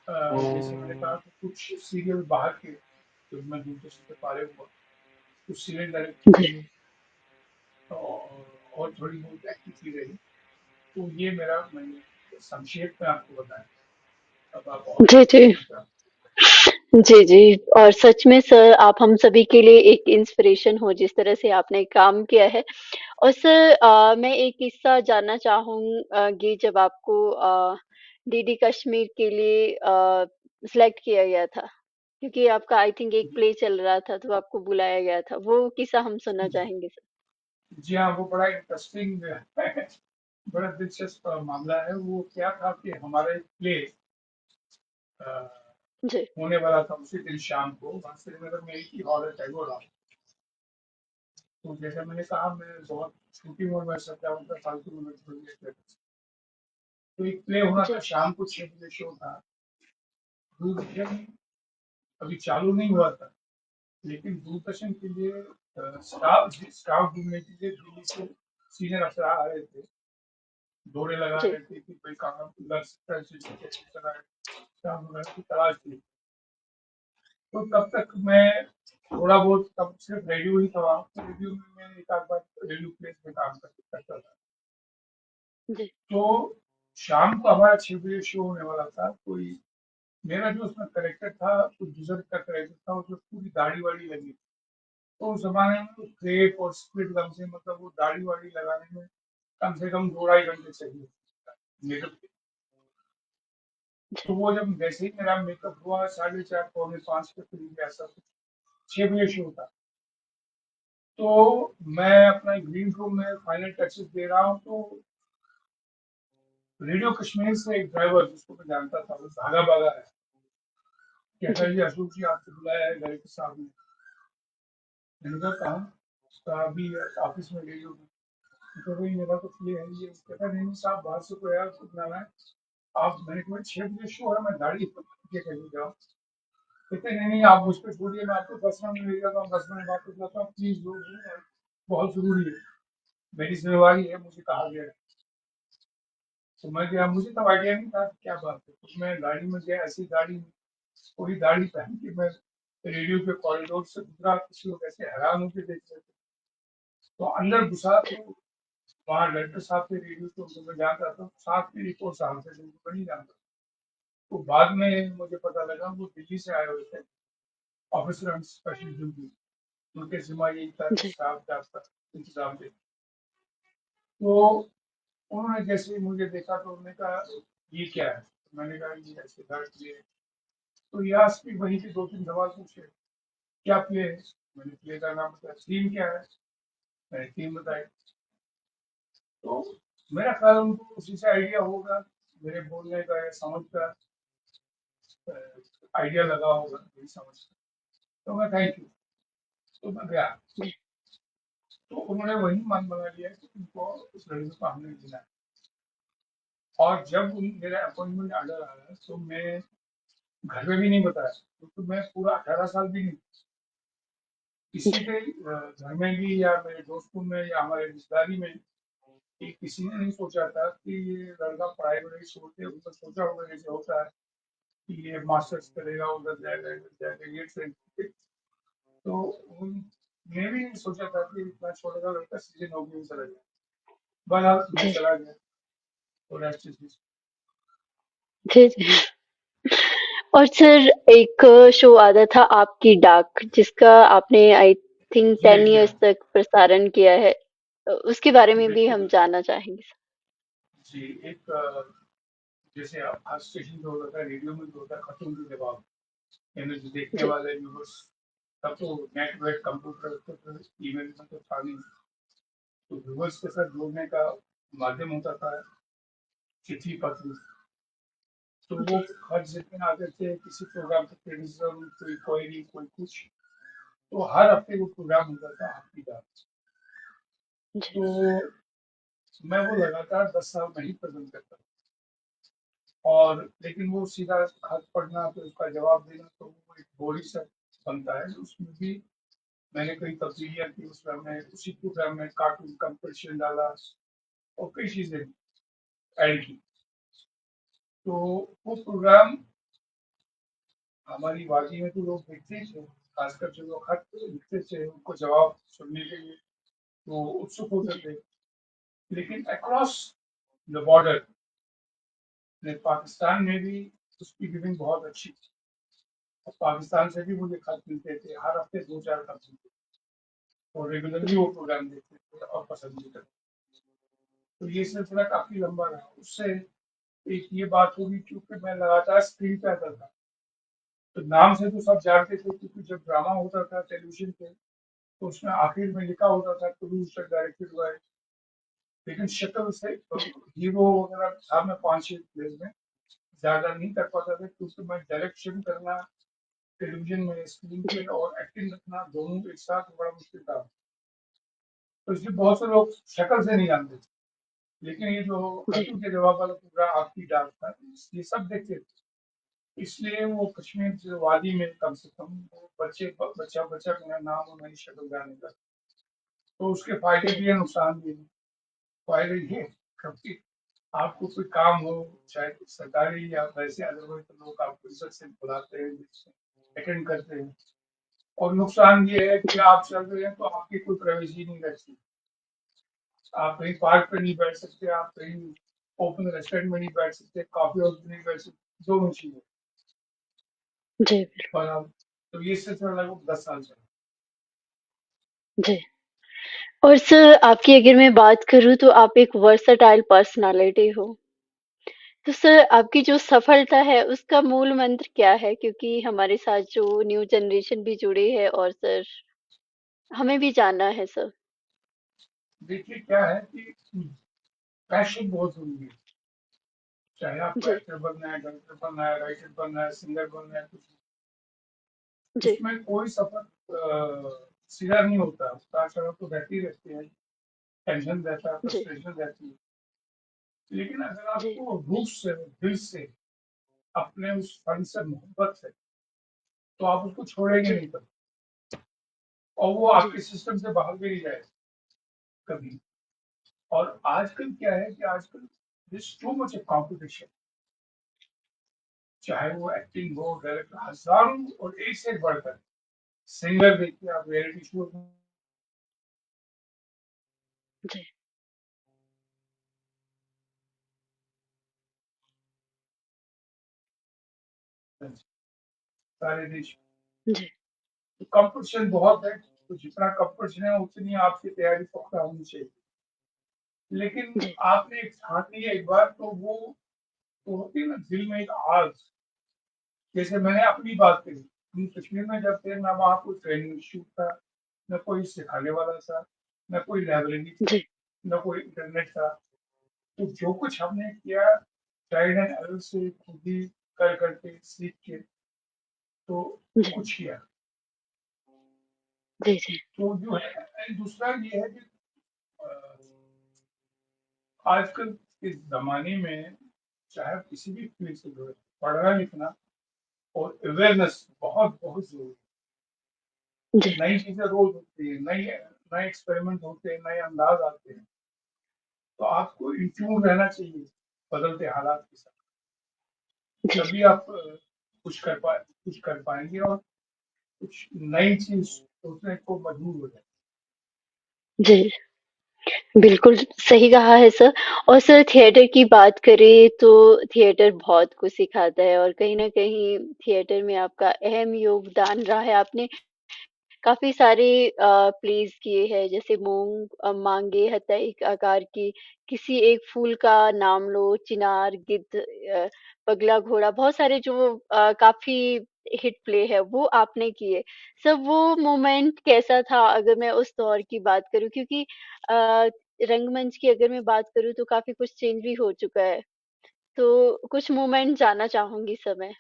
S3: जैसे मैंने कहा कि कुछ सीरियल बाहर के जो मैं दूरदर्शन पे पाले हुआ, कुछ सीरियल डायरेक्ट
S2: जी,
S3: किए और थोड़ी बहुत एक्टिंग की रही। तो ये मेरा मैंने संक्षेप में आपको बताया। अब आप और
S2: जी,
S3: कुछ
S2: जी।
S3: पूछना चाहो?
S2: जी, जी। और सच में सर आप हम सभी के लिए एक इंस्पिरेशन हो जिस तरह से आपने काम किया है। और सर मैं एक किस्सा जानना चाहूँगी जब आपको डीडी कश्मीर के लिए सेलेक्ट किया गया था। क्योंकि आपका आई थिंक एक प्ले चल रहा था तो आपको बुलाया गया था। वो किस्सा हम सुनना चाहेंगे सर।
S3: जी हाँ, वो बड़ा इंटरेस्टिंग है, बड़ा दिलचस्प मामला है। वो क्या था कि हमारा एक प्ले
S2: जी,
S3: होने वाला था उसी दिन शाम को। वहाँ श्रीनगर में एक ही हॉल है, टैगोर हॉल। तो जैसे मैंने कहा, मैं बहुत छोटी उम्र में सत्तावन साल की उम्र में, तो एक प्ले होना था,
S2: जी,
S3: शाम को 6 बजे शो था। दूरदर्शन अभी चालू नहीं हुआ था, लेकिन दूरदर्शन के लिए स्टाफ ढूंढने के लिए दिल्ली से सीनियर अफसर आ रहे थे, दौड़े लगा
S2: जी,
S3: रहे थे कि कोई काम लग सकता है, स्टाफ वगैरह की तलाश थी। तो तब तक मैं थोड़ा बहुत, तब सिर्फ रेडियो ही था वहाँ, तो रेडियो में मैं एक आध बार रेडियो प्लेस में काम करता था।
S2: जी,
S3: तो शाम को हमारा 6 बजे शो होने वाला था। कोई मेरा जो उसमें करेक्टर था, कुछ बुजुर्ग का करेक्टर था, उसमें पूरी दाढ़ी वाड़ी लगी थी। तो उस जमाने में तो क्रेप और स्प्लिट गम से, मतलब वो दाढ़ी वाड़ी लगाने में कम से कम 2 ढाई घंटे चाहिए मेकअप के।
S2: जी,
S3: तो वो जब जैसे ही मेरा मेकअप हुआ, 4:30 पौने 5 के करीब ऐसा कुछ, 6 बजे शो था। तो मैं अपना ग्रीन रूम में फाइनल टचेस दे रहा हूँ, तो रेडियो कश्मीर से एक ड्राइवर जिसको मैं जानता था, वो भागा भागा है, कहता है
S2: जी,
S3: जी अशोक जी आपको बुलाया है डायरेक्टर साहब ने। मैंने कहा कहाँ? उसका अभी ऑफिस में रेडियो में। तो भाई मेरा तो ये है, ये कहता है, नहीं नहीं साहब बाहर से कोई आया उसको बुलाना है। आप, मैंने कहा 6 बजे शो है, मैं गाड़ी के कैसे जाऊँ? कहते नहीं नहीं आप मुझ पर छोड़िए, मैं आपको बस में ले जाता हूँ, बस में वापस जाता हूँ, प्लीज लोग, बहुत जरूरी है, मेरी जिम्मेवारी है, मुझे कहा गया है। तो मैं गया, मुझे तब आइडिया नहीं था क्या बात है। तो मैं गाड़ी में गया, ऐसी गाड़ी में पूरी दाढ़ी पहन के मैं रेडियो के कॉरिडोर से गुजरा, कुछ लोग ऐसे हैरान होकर देख रहे थे। तो अंदर घुसा तो वहाँ डायरेक्टर साहब थे रेडियो, तो उनको मैं जानता था, साथ में एक और साहब थे जिनको मैं नहीं जानता। तो बाद में मुझे पता लगा वो दिल्ली से आए हुए थे, ऑफिसर ऑन स्पेशल ड्यूटी। उनके जिम्मा यही था कि
S2: जी,
S3: स्टाफ का इंतजाम दे। तो उन्होंने जैसे ही मुझे देखा तो उन्होंने कहा ये क्या है? तो मैंने कहा ये ऐसे दर्द ये है। तो यास की वहीं से 2 3 सवाल पूछे, क्या प्ले है? मैंने प्ले का नाम बताया। थीम क्या है? मैंने थीम बताई। तो मेरा ख्याल उनको उसी से आइडिया होगा, मेरे बोलने का या समझ का आइडिया लगा होगा, यही समझ। तो मैं थैंक यू, तो मैं गया।
S2: जी,
S3: तो उन्होंने वही मन बना लिया कि उनको उस लड़के को हमने लेना है। और जब मेरा अपॉइंटमेंट ऑर्डर आया तो मैं घर में भी नहीं बताया, क्योंकि मैं पूरा 18 साल भी नहीं, किसी
S2: जी,
S3: के घर में भी या मेरे दोस्तों में या हमारे रिश्तेदारी में कि किसी ने नहीं सोचा था कि ये लड़का पढ़ाई वढ़ाई छोड़ के, उनको सोचा होगा जैसे होता है कि ये मास्टर्स करेगा, उधर जाएगा इधर जाएगा, ये ट्रेन। तो उन्होंने भी नहीं सोचा था कि इतना छोटा सा लड़का सीधे नौकरी में चला गया। बहरहाल मैं
S2: जी,
S3: चला गया, और अच्छी चीज।
S2: जी, जी। और सर एक शो आता था आपकी डाक जिसका आपने I think
S3: ji
S2: 10
S3: ji
S2: years
S3: हाँ,
S2: तक प्रसारण किया है। उसके बारे में भी हम
S3: बिल्कुल।
S2: जानना चाहेंगे सर।
S3: जी, एक जैसे हर स्टेशन पे होता था, रेडियो में भी होता है, खतरों के जवाब, यानी जो देखने
S2: जी,
S3: वाले व्यूवर्स, तब तो नेट वेट कंप्यूटर तो ईमेल में तो था नहीं, तो व्यूवर्स के साथ जोड़ने का माध्यम होता था चिट्ठी पत्र। तो वो
S2: जी,
S3: हर जितने आते थे, किसी प्रोग्राम का क्रिटिसिज्म, कोई क्वेरी, कोई कुछ, तो हर हफ्ते वो प्रोग्राम होता था आपकी बात।
S2: जी,
S3: तो मैं वो लगातार 10 साल नहीं पसंद करता। और लेकिन वो सीधा खत पढ़ना, तो उसका जवाब देना, तो वो एक बोरिंग सा बनता है। उसमें भी मैंने कई तब्दीलियां की, उसमें हमने उसी प्रोग्राम में कार्टून कंपटीशन डाला और कई चीजें। ऐड की। तो वो प्रोग्राम हमारी वादी में तो लोग देखते ही थे, खासकर जो लोग खत लिखते थे उनको जवाब सुनने के लिए तो उत्सुक होते
S2: जी,
S3: थे। लेकिन अक्रॉस द बॉर्डर पाकिस्तान में भी उसकी गिविंग बहुत अच्छी थी। और पाकिस्तान से भी मुझे खत मिलते थे, हर हफ्ते 2-4 खत मिलते थे और रेगुलरली
S2: जी,
S3: वो प्रोग्राम देखते थे और पसंद भी करते थे। तो ये सिलसिला काफी लंबा रहा। उससे एक ये बात होगी, क्योंकि मैं लगातार स्क्रीन पे आता था तो नाम से तो सब जानते थे, क्योंकि जब ड्रामा होता था टेलीविजन पे तो उसमें आखिर में लिखा होता था प्रोड्यूसर डायरेक्टेड बाय। लेकिन शक्ल से
S2: जी,
S3: हीरो वगैरह था मैं 5-6 प्लेस में ज्यादा नहीं कर पाता था, क्योंकि मैं डायरेक्शन करना टेलीविजन में स्क्रीन
S2: जी,
S3: पे और एक्टिंग रखना दोनों एक साथ बड़ा मुश्किल था। तो इसलिए बहुत से लोग शक्ल से नहीं जानते थे। लेकिन ये जो
S2: जी,
S3: खत्म के जवाब वाला प्रोग्राम आपकी डाक था, ये सब देखते थे। इसलिए वो कश्मीर जो वादी में कम से कम वो बच्चा बच्चा मेरा नाम और मेरी शक्ल जाने लगा। तो उसके फायदे
S2: जी,
S3: भी है, नुकसान भी है। फायदे ये कभी आपको कोई काम हो, चाहे सरकारी या वैसे अदरवाइज, तो लोग आपको इज्जत से बुलाते हैं, अटेंड करते हैं। और नुकसान ये है कि
S2: जी,
S3: आप चल रहे हैं तो आपकी कोई प्राइवेसी नहीं रहती। आप कहीं पार्क पे नहीं बैठ सकते, आप कहीं ओपन रेस्टोरेंट में नहीं बैठ सकते, कॉफी हाउस में नहीं बैठ सकते, जो भी चीजें।
S2: जी,
S3: पर आप तो ये सिलसिला लगभग 10 साल चला।
S2: जी। और सर आपकी अगर मैं बात करूँ तो आप एक वर्सटाइल पर्सनैलिटी हो। तो सर आपकी जो सफलता है उसका मूल मंत्र क्या है? क्योंकि हमारे साथ जो न्यू जनरेशन भी जुड़ी है और सर हमें भी जानना है सर।
S3: देखिए क्या है कि पैशन बहुत जरूरी है। चाहे आपको
S2: जी,
S3: एक्टर बनना है, डायरेक्टर बनना है, राइटर बनना है, सिंगर बनना है, कुछ
S2: जी,
S3: उसमें कोई सफर सीधा नहीं होता। उतार चढ़ाव तो रहती रहती है, टेंशन रहता है,
S2: जी,
S3: फ्रस्ट्रेशन रहती है। लेकिन अगर
S2: जी,
S3: आपको रूह से, दिल से, अपने उस फन से मोहब्बत है तो आप उसको छोड़ेंगे
S2: जी,
S3: नहीं कभी। और वो
S2: जी,
S3: आपके सिस्टम से बाहर भी नहीं जाएगा कभी। और आजकल क्या है कि आजकल दिस टू मच कॉम्पिटिशन। चाहे वो एक्टिंग हो, डायरेक्टर, हजारों और एक से एक बढ़कर सिंगर देखिए आप रियलिटी शो
S2: जी,
S3: में सारे देश।
S2: जी,
S3: तो कंपटीशन बहुत है, तो जितना कंपटीशन है उतनी आपकी तैयारी पुख्ता होनी चाहिए। लेकिन
S2: जी,
S3: आपने एक ठान लिया एक बार तो वो तो होती है ना दिल में एक आग। जैसे मैंने अपनी बात करी, हम कश्मीर में जब थे ना, वहाँ कोई ट्रेनिंग इंस्टीट्यूट था, न कोई सिखाने वाला था, न कोई लाइब्रेरी थी,
S2: जी,
S3: न कोई इंटरनेट था। तो जो कुछ हमने किया ट्राइड एंड एरर से, खुद ही कर करके सीख के तो
S2: जी,
S3: कुछ किया।
S2: जी, जी,
S3: तो जो है दूसरा ये है कि अ, आजकल इस जमाने में चाहे आप किसी भी फील्ड से जुड़े, पढ़ना लिखना और अवेयरनेस बहुत बहुत जरूरी
S2: जी,
S3: है। नई चीजें रोज होती है, नई नए एक्सपेरिमेंट होते हैं, नए अंदाज आते हैं। तो आपको इन ट्यून रहना चाहिए बदलते हालात के साथ।
S2: जी,
S3: तभी आप कुछ कर पाएंगे और कुछ नई चीज सोचने को मजबूर हो जाए।
S2: जी, बिल्कुल सही कहा है सर। और सर थिएटर की बात करें तो थिएटर बहुत कुछ सिखाता है और कहीं न कहीं थिएटर में आपका अहम योगदान रहा है। आपने काफ़ी सारे प्लेस किए हैं जैसे मांगे हथा एक आकार की, किसी एक फूल का नाम लो, चिनार, गिद्ध, पगला घोड़ा, बहुत सारे जो काफ़ी हिट प्ले है वो आपने किए। सर वो मोमेंट कैसा था अगर मैं उस दौर की बात करूँ क्योंकि अ, रंगमंच की अगर मैं बात करूँ तो काफ़ी कुछ चेंज भी हो चुका है। तो कुछ मोमेंट जानना चाहूँगी सर मैं।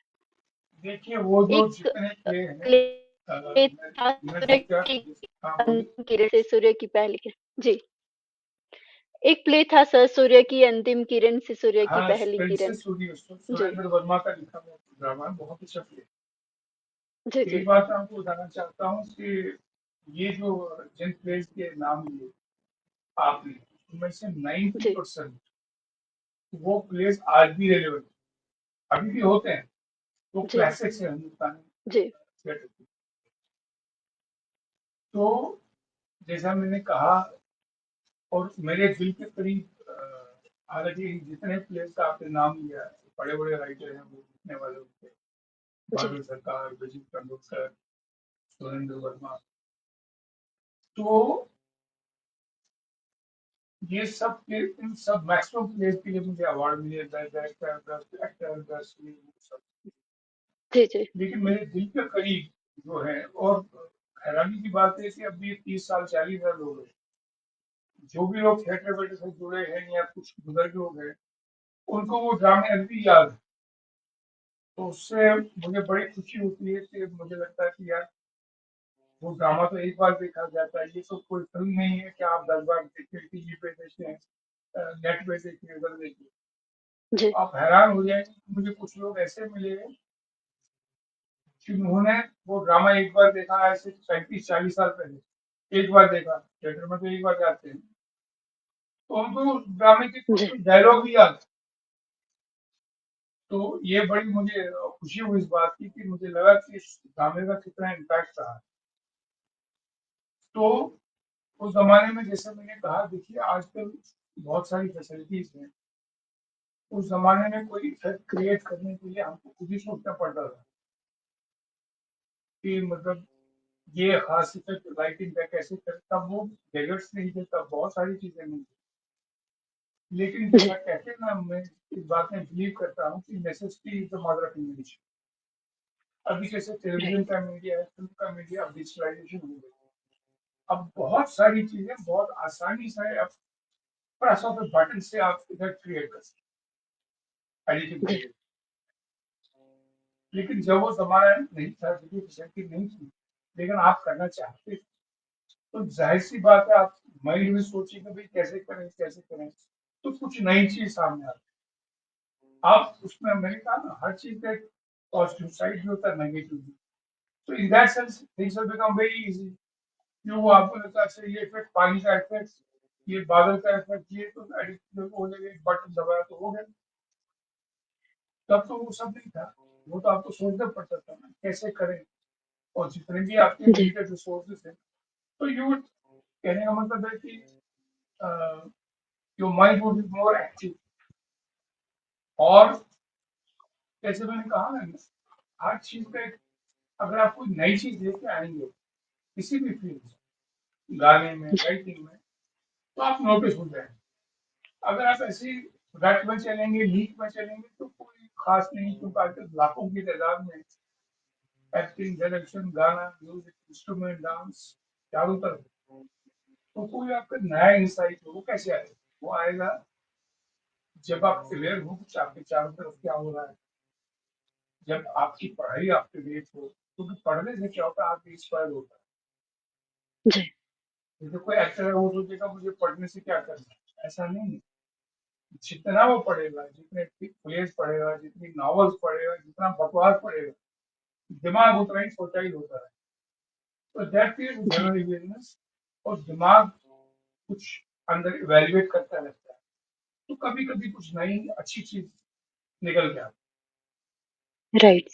S3: देखिए वो जो
S2: एक
S3: जितने प्ले हैं,
S2: प्ले था
S3: मैं
S2: सूर्य
S3: क्या,
S2: की
S3: हाँ बोलिए।
S2: अंतिम किरण से सूर्य की पहली किरण। जी, एक प्ले था सर सूर्य की अंतिम किरण से सूर्य की
S3: हाँ,
S2: पहली किरण।
S3: प्रिंसेस
S2: जी,
S3: सुरेंद्र वर्मा का लिखा हुआ ड्रामा है, बहुत अच्छा प्ले।
S2: जी,
S3: एक
S2: जी,
S3: बात मैं आपको बताना चाहता हूँ कि ये जो जिन प्लेस के नाम लिए आपने, उनमें से
S2: जी,
S3: 90% वो प्लेस आज भी रेलेवेंट अभी भी होते हैं, वो
S2: जी,
S3: क्लासिक्स है हिंदुस्तानी
S2: जी,
S3: थिएटर की। तो जैसा मैंने कहा, और मेरे दिल के करीब हालांकि जितने प्लेस का आपने नाम लिया, बड़े बड़े राइटर हैं वो लिखने वाले होते हैं,
S2: जी,
S3: बादल सरकार, विजय तेंदुलकर, सुरेंद्र वर्मा। तो ये सब इन सब मैक्सिमम प्लेस के लिए मुझे अवार्ड मिले, best director, best actor, best सब।
S2: जी, जी,
S3: लेकिन मेरे दिल के करीब जो है, और हैरानी की बात है कि अभी 30 साल 40 साल हो गए, जो भी लोग थिएटर वेटर से जुड़े हैं या कुछ बुजुर्ग लोग हैं, उनको वो ड्रामे अभी भी याद है। तो उससे मुझे बड़ी खुशी होती है कि मुझे लगता है कि यार वो ड्रामा तो एक बार देखा जाता है, ये तो कोई फिल्म नहीं है कि आप 10 बार देखिए, टीवी पे देखिए, नेट पे देखिए, उधर देखिए।
S2: जी,
S3: आप हैरान हो जाएंगे कि मुझे कुछ लोग ऐसे मिले जिन्होंने वो ड्रामा एक बार देखा है, ऐसे 35 40 साल पहले एक बार देखा, थिएटर में तो एक बार जाते हैं, तो उनको ड्रामे के कुछ
S2: जी,
S3: कुछ डायलॉग भी याद। तो ये बड़ी मुझे खुशी हुई इस बात की कि मुझे लगा कि इस ड्रामे का कितना इम्पैक्ट रहा। तो उस जमाने में जैसे मैंने कहा, देखिए आजकल बहुत सारी फैसिलिटीज हैं, उस जमाने में कोई इफेक्ट क्रिएट करने के लिए हमको खुद ही सोचना पड़ता था कि मतलब ये खास इफेक्ट लाइटिंग का कैसे कर, तब वो गैजेट्स नहीं थे, तब बहुत सारी चीजें नहीं थी। लेकिन जैसा
S2: जी,
S3: कहते हैं ना, मैं इस बात में बिलीव करता हूँ कि necessity is the mother of invention. अभी जैसे टेलीविजन
S2: राइट,
S3: का मीडिया है, फिल्म का मीडिया, अब डिजिटलाइजेशन हो गई, अब बहुत सारी चीजें बहुत आसानी से, अब प्रेस ऑफ बटन से आप इफेक्ट क्रिएट कर सकते, एडिटिंग
S2: जी,
S3: क्रिएट। लेकिन जब वो जमाना नहीं था, जब फैसिलिटी नहीं थी, लेकिन आप करना चाहते, तो जाहिर सी बात है आप माइंड में सोचिए कि भाई कैसे करें कैसे करें, तो कुछ नई चीज सामने आती है। आप उसमें, मैंने कहा ना, हर चीज का एक पॉजिटिव साइड भी होता है, नेगेटिव भी। तो in that sense things have become very easy. जो आपको लगता है अच्छा, ये इफेक्ट, पानी का इफेक्ट, ये बादल का इफेक्ट, ये तो एडिट हो जाएगा, एक बटन दबाया तो हो गया। तब तो वो सब नहीं था, वो तो आपको सोचना पड़ता था ना कैसे करें, और जितने भी आपके
S2: जी,
S3: लिमिटेड रिसोर्सेज हैं, तो यू वुड, कहने का मतलब है कि your mind would be more active. और जैसे मैंने कहा ना, हर चीज का अगर आप कोई नई चीज लेके आएंगे किसी भी फील्ड, गाने में,
S2: जी,
S3: राइटिंग में, तो आप नोटिस हो जाएंगे। अगर आप ऐसे ही रट में चलेंगे, लीक में चलेंगे, तो कोई खास नहीं, क्योंकि आजकल लाखों की तादाद में एक्टिंग, डायरेक्शन, गाना, म्यूजिक, इंस्ट्रूमेंट, डांस चारों तरफ, तो कोई आपका नया इंसाइट हो वो कैसे आएगा? वो आएगा जब आप क्लियर हो कुछ आपके चारों तरफ क्या हो रहा है, जब आपकी पढ़ाई आपके डेट हो, क्योंकि पढ़ने से क्या होता है, आप इंस्पायर होता
S2: जी,
S3: है। जैसे कोई एक्टर है, वो सोचेगा मुझे पढ़ने से क्या करना है, ऐसा नहीं है। जितना वो पढ़ेगा, जितने प्लेस पढ़ेगा, जितनी नॉवेल्स पढ़ेगा, जितना बकवास पढ़ेगा, दिमाग उतना ही फर्टाइल होता है। तो दैट इज
S2: जी,
S3: जनरल बिजनेस। और दिमाग कुछ अंदर इवेल्युएट करता रहता है, तो कभी कभी कुछ नई अच्छी चीज निकल के आती
S2: राइट।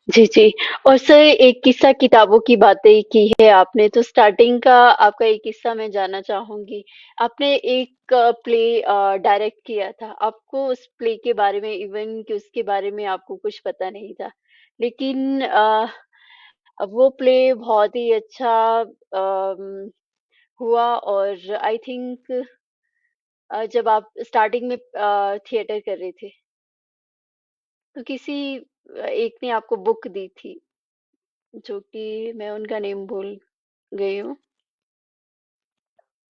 S2: जी, जी। और सर एक किस्सा किताबों की बातें की है आपने, तो स्टार्टिंग का आपका एक किस्सा मैं जानना चाहूँगी। आपने एक प्ले डायरेक्ट किया था। आपको उस प्ले के बारे में इवन कि उसके बारे में आपको कुछ पता नहीं था। लेकिन अब वो प्ले बहुत ही अच्छा हुआ और आई थिंक जब आप स्टार्टिंग में थिएटर कर रहे थे, तो किसी एक ने आपको बुक दी थी। जो कि मैं उनका नेम भूल गई हूँ।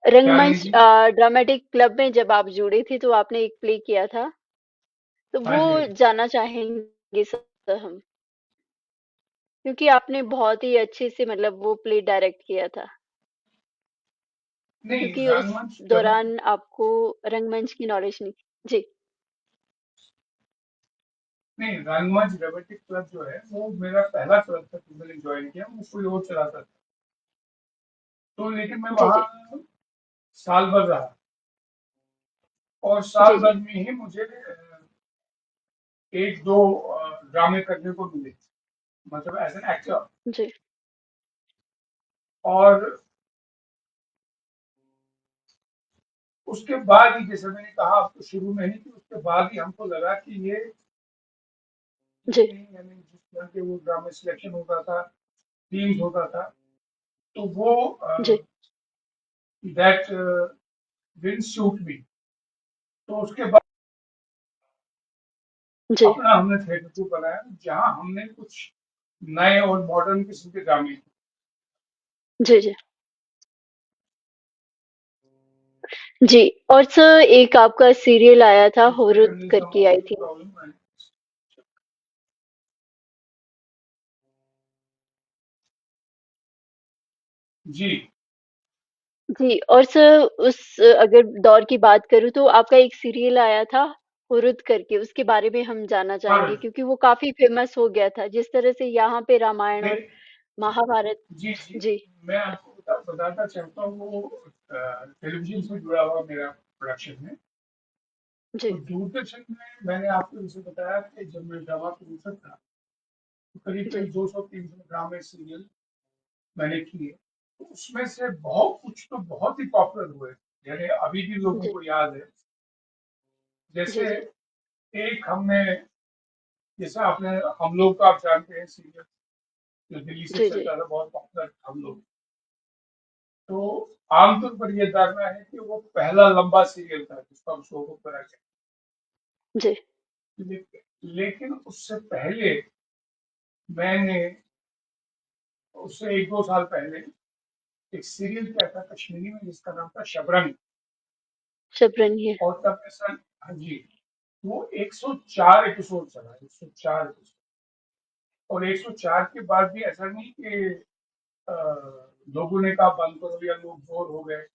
S3: है। क्या नहीं
S2: रंगमंच
S3: जी?
S2: ड्रामेटिक क्लब में जब आप जुड़े थे तो आपने एक प्ले किया था, तो
S3: हाँ
S2: वो
S3: जी, हाँ जी।
S2: जानना चाहेंगे सर हम, क्योंकि आपने बहुत ही अच्छे से मतलब वो प्ले डायरेक्ट किया था,
S3: नहीं,
S2: क्योंकि उस
S3: रंगमंच ड्रामेटिक,
S2: दौरान आपको रंगमंच की नॉलेज नहीं थी। जी,
S3: नहीं, रंगमंच ड्रामेटिक क्लब जो है वो मेरा पहला क्लब था जो मैंने ज्वाइन किया, वो कोई और चलाता था। तो लेकिन मैं
S2: जी, जी,
S3: वहाँ साल भर रहा, और साल
S2: जी,
S3: भर
S2: जी,
S3: में ही मुझे 1-2 ड्रामे करने को मिले, मतलब एज़ एन एक्टर।
S2: जी,
S3: और उसके बाद ही, जैसे मैंने कहा आपको शुरू में ही, कि उसके बाद ही हमको लगा कि ये
S2: जी,
S3: नहीं, यानी जिस तरह के वो ड्रामे सिलेक्शन होता था, थीम्स होता था, तो वो
S2: जी,
S3: दैट डिडंट सूट मी। तो उसके बाद
S2: जी,
S3: अपना हमने थिएटर को बनाया, जहाँ हमने कुछ नए और मॉडर्न किस्म के ड्रामे किए।
S2: जी, जी। जी, और सर एक आपका सीरियल आया था
S3: एक
S2: हुरु
S3: सेकंड, सम
S2: करके आई
S3: ऑडियो
S2: थी।
S3: प्रॉब्लम है। जी,
S2: जी, और सर उस अगर दौर की बात करूँ तो आपका एक सीरियल आया था हुरुद करके, उसके बारे में हम जानना चाहेंगे
S3: पर
S2: क्योंकि वो काफ़ी फ़ेमस हो गया था। जिस तरह से यहाँ पे रामायण
S3: दे
S2: और महाभारत।
S3: जी, जी,
S2: जी,
S3: मैं आपको बताना चाहता हूँ, वो टेलीविज़न से जुड़ा हुआ मेरा प्रोडक्शन है।
S2: जी,
S3: तो दूरदर्शन में मैंने आपको जैसे बताया कि जब मैं ड्रामा प्रोड्यूसर था, तो
S2: जी,
S3: करीब-करीब 200-300 ड्रामे सीरियल मैंने किए। तो उसमें से बहुत कुछ तो बहुत ही पॉपुलर हुए, यानी अभी भी लोगों
S2: जी,
S3: को याद है।
S2: जी,
S3: जैसे
S2: जी,
S3: एक हमने, जैसे आपने हम लोग, तो आप जानते हैं सीरियल, जो दिल्ली से
S2: जी, जी,
S3: चलता था, बहुत पॉपुलर हम लोग। तो आमतौर पर ये धारणा है कि वो पहला लंबा सीरियल था जिसको हम शो को करा गया।
S2: जी,
S3: लेकिन उससे पहले मैंने, उससे 1-2 साल पहले एक सीरियल किया था कश्मीरी में, जिसका नाम था शबरंग।
S2: शबरंगी।
S3: और तब ऐसा, हाँ जी, वो 104 एपिसोड चला, 104 एपिसोड। और 104 के बाद भी ऐसा नहीं कि अ, लोगों ने कहा बंद करो या लोग बोर हो गए।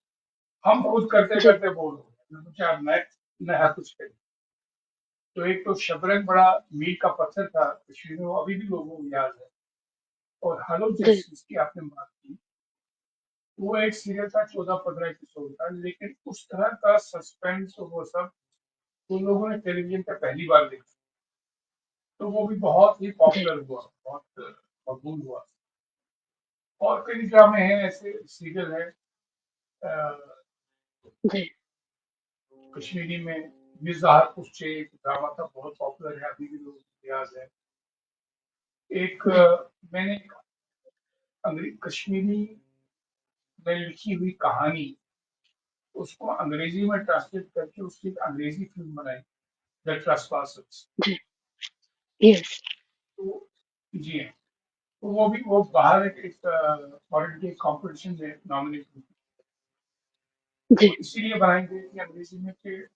S3: हम खुद करते
S2: जी,
S3: करते बोर हो गए, हमने सोचा अब नया कुछ करें। तो एक तो शबरंग बड़ा मील का पत्थर था कश्मीर में, वो अभी भी लोगों को याद है। और हेलो
S2: जी,
S3: जिसकी आपने बात की, वो एक सीरियल था, 14-15 एपिसोड का, लेकिन उस तरह का सस्पेंस और वो सब तो लोगों ने टेलीविजन पे पहली बार देखा। तो वो भी बहुत ही
S2: जी,
S3: पॉपुलर हुआ, बहुत मकबूल हुआ। और कई ड्रामे हैं ऐसे, सीरियल है अ,
S2: जी,
S3: कश्मीरी में, मिर्ज़ाहर कुश्ते एक ड्रामा था, बहुत पॉपुलर है, अभी भी लोगों को याद है। एक
S2: जी,
S3: मैंने एक कश्मीरी में लिखी हुई कहानी, उसको अंग्रेजी में ट्रांसलेट करके उसकी एक अंग्रेजी फिल्म बनाई, द ट्रेसपासर्स।
S2: जी, यस,
S3: तो जी हाँ, तो वो भी, वो बाहर एक फॉरेन के कॉम्पिटिशन में नॉमिनेट हुई।
S2: जी,
S3: तो इसीलिए बनाई गई थी अंग्रेजी में कि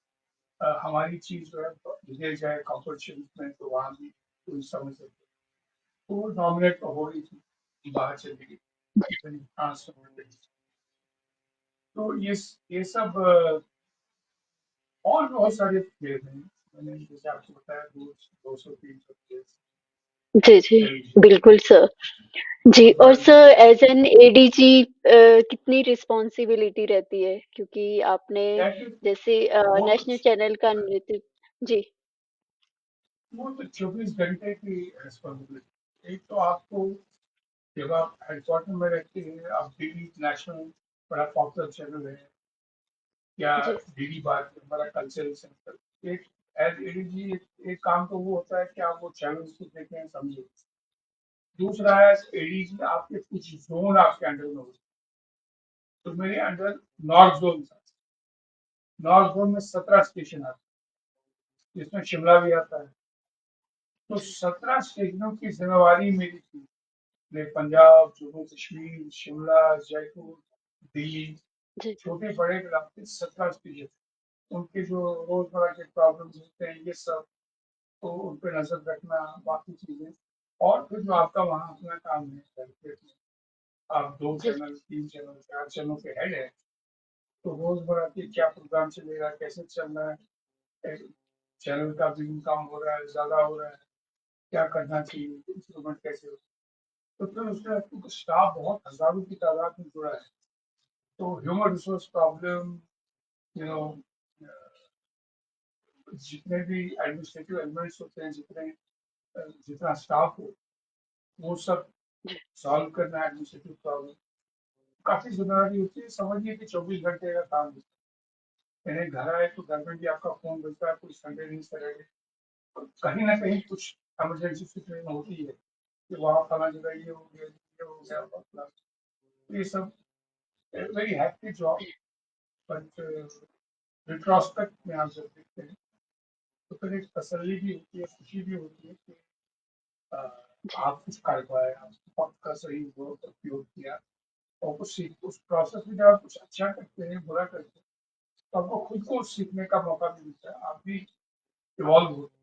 S3: हमारी चीज जो है ले जाए कॉम्पिटिशन में, तो वहाँ भी कोई समझ सके। तो वो नॉमिनेट तो हो रही थी, बाहर चली गई, यानी फ्रांस में हो गई। तो ये सब और बहुत सारे प्लेयर हैं, मैंने जैसे आपको बताया, 200-300 प्लेयर्स
S2: जी, जी,
S3: टेलीविजन।
S2: बिल्कुल सर। जी, और
S3: और
S2: सर एज़ एन एडीजी कितनी रिस्पॉन्सिबिलिटी रहती है? क्योंकि आपने
S3: दैट इज
S2: जैसे
S3: वो तो
S2: नेशनल चैनल का नृत्य। जी,
S3: वो तो 24 घंटे की रिस्पॉन्सिबिलिटी। एक तो आपको, जब आप हेडक्वार्टर में रहते हैं, आप डीडी नेशनल बड़ा पॉपुलर चैनल है, या
S2: जी,
S3: डीडी बात हमारा कल्चरल सेंटर, एक एज एडीजी एक काम तो वो होता है कि आप वो चैनल्स को देखें, समझें। दूसरा है, एडीजी आपके कुछ जोन आपके अंडर में होते हैं। तो मेरे अंडर नॉर्थ जोन था। नॉर्थ जोन में 17 स्टेशन आते हैं, जिसमें शिमला भी आता है। तो 17 स्टेशनों की जिम्मेवारी मेरी थी। मैं पंजाब, जम्मू कश्मीर, शिमला, जयपुर, दिल्ली,
S2: जी,
S3: छोटे बड़े मिला के 17 स्टेशन, उनके जो रोजमर्रा के प्रॉब्लम्स होते हैं, ये सब, तो उन पे नजर रखना, बाकी चीजें। और फिर जो आपका वहाँ अपना काम है, डेलीकेट में, आप 2 चैनल, 3 चैनल, 4 चैनल के हेड है। तो रोजमर्रा के क्या प्रोग्राम चलेगा, कैसे चल रहा है, चैनल का भी काम हो रहा है, ज्यादा हो रहा है, क्या करना चाहिए, इंप्रूवमेंट कैसे हो। तो फिर उसमें स्टाफ बहुत हजारों की तादाद में जुड़ा है। तो human resource problem, you know, जितने भी एडमिनिस्ट्रेटिव एलिमेंट्स होते हैं, जितना स्टाफ हो, वो सब
S2: जी,
S3: सॉल्व करना एडमिनिस्ट्रेटिव प्रॉब्लम काफी जिम्मेदारी होती है। समझिए कि 24 घंटे का काम है। यानी घर आए तो घर में भी आपका फोन बजता है, कोई संडे नहीं सैटरडे, कहीं ना कहीं कुछ इमरजेंसी सिचुएशन होती है कि वहाँ फला जगह ये हो गया, ये हो गया, फला। तो ये सब very happy job, but retrospect में आप जब देखते हैं तो फिर एक तसल्ली भी होती है, खुशी भी होती है कि अ,
S2: जी,
S3: आप कुछ कर पाए, आप वक्त का सही उपयोग किया, और कुछ सीख उस प्रोसेस में जब आप कुछ अच्छा करते हैं, बुरा करते हैं, तो आपको खुद को सीखने का मौका भी मिलता है, आप भी इवॉल्व होते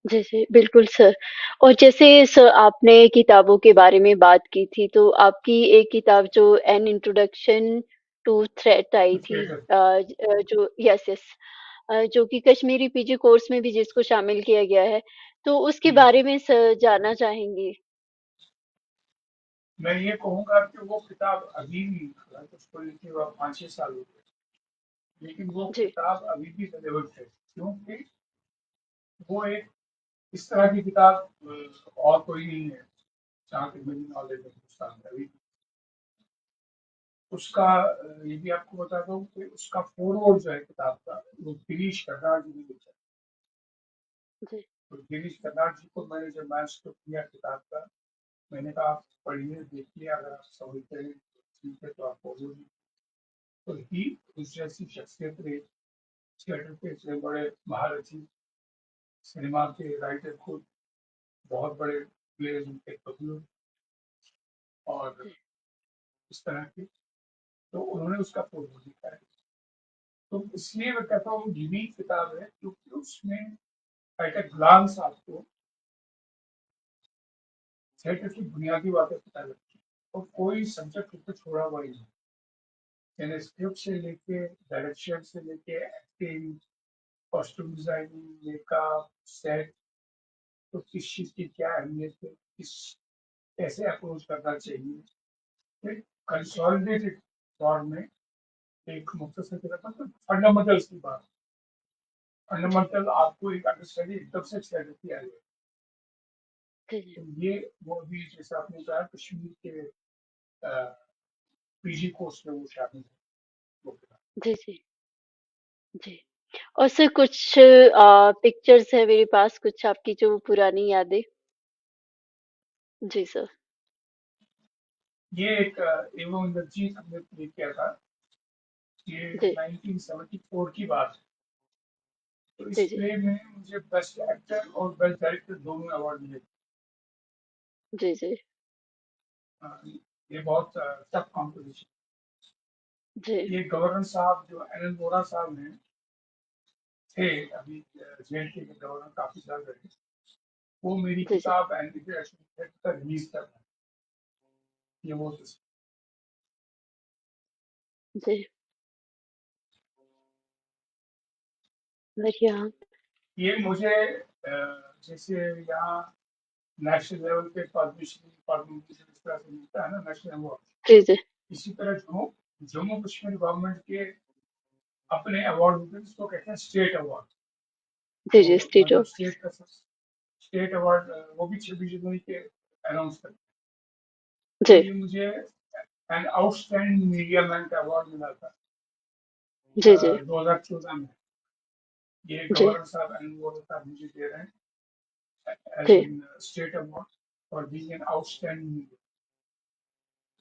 S2: जी, जी, बिल्कुल सर। और जैसे सर आपने किताबों के बारे में बात की थी, तो आपकी एक किताब जो एन इंट्रोडक्शन टू थ्रेट आई थी,
S3: हैं।
S2: जो यस, यस, जो कि कश्मीरी पीजी कोर्स में भी जिसको शामिल किया गया है, तो उसके
S3: जी,
S2: बारे में सर जानना चाहेंगे?
S3: मैं ये कहूँगा कि वो किताब अभी भी, हालांकि उसको लिखे हुआ 5-6 साल हो गए, लेकिन वो
S2: जी,
S3: किताब अभी भी रेलेवेंट है, क्योंकि वो एक इस तरह की किताब और कोई नहीं है जहाँ तक मेरी नॉलेज है हिंदुस्तान में अभी। उसका ये भी आपको बता दूं कि उसका फोरवर्ड जो है किताब का, वो गिरीश कर्नाड जी ने लिखा है।
S2: जी,
S3: तो गिरीश कर्नाड जी को मैंने जब मैच किया किताब का, मैंने कहा आप पढ़िए, देखिए, अगर आप समझते हैं तो ठीक है, तो आप पढ़ोगे। तो ही उस जैसी शख्सियत रहे, थिएटर के इतने बड़े महारथी, सिनेमा के राइटर खुद, बहुत बड़े प्लेयर्स उनके कबूल, और
S2: जी,
S3: इस तरह के, तो उन्होंने उसका फोटो लिखा है। तो इसलिए मैं कहता हूँ यूनिक किताब है, क्योंकि उसमें एट ए ग्लांस आपको थिएटर की बुनियादी बातें पता लगती है, और कोई सब्जेक्ट उसको छोड़ा हुआ ही नहीं। यानी स्क्रिप्ट से लेके, डायरेक्शन से लेके, acting, costume designing, makeup, set, तो किस चीज की क्या अहमियत है, किस कैसे अप्रोच करना चाहिए, एक कंसोलिडेटेड फॉर्म में, एक मुख्तसर किताब, मतलब फंडामेंटल्स की बात,
S2: जी,
S3: फंडामेंटल आपको एक अंडरस्टैंडिंग एकदम से थिएटर की आ जाए।
S2: जी, जी,
S3: तो ये वो अभी जैसे आपने कहा कश्मीर के पीजी कोर्स में वो शामिल है, वो किताब।
S2: जी, जी, जी। और सर कुछ पिक्चर्स है मेरे पास, कुछ आपकी जो पुरानी यादें? जी सर।
S3: ये एक एवं नजीक हमने प्ले किया था, ये
S2: जी,
S3: 1974 की बात है। तो इस
S2: जी, जी,
S3: प्ले में मुझे बेस्ट एक्टर और बेस्ट डायरेक्टर दोनों अवार्ड मिले।
S2: जी, जी,
S3: ये बहुत टफ कॉम्पिटिशन।
S2: जी,
S3: ये गवर्नर साहब जो एन एन वोरा साहब हैं, थे अभी जेल के गवर्नर काफी साल रहे, वो मेरी
S2: जी, जी,
S3: किताब एंड का रिलीज कर रहे हैं। ये वो
S2: जी, बढ़िया।
S3: ये मुझे जैसे यहाँ नेशनल लेवल पे पद्मश्री, पद्म भूषण इस तरह से मिलता है ना, नेशनल अवार्ड,
S2: जी, जी,
S3: इसी तरह जम्मू जम्मू कश्मीर गवर्नमेंट के अपने अवार्ड होते हैं, जिसको कहते हैं स्टेट अवार्ड।
S2: जी, जी,
S3: तो
S2: स्ट्रीट
S3: मतलब
S2: ऑफ
S3: स्टेट अवार्ड वो भी 26 जनवरी के अनाउंस करते हैं। तो
S2: जी,
S3: ये मुझे एन आउटस्टैंडिंग मीडिया मैन का अवार्ड मिला था
S2: जी, जी,
S3: 2014 में। ये
S2: जी,
S3: गवर्नर साहब एन वोरा साहब मुझे दे रहे हैं एज
S2: जी,
S3: an state award for being an outstanding media.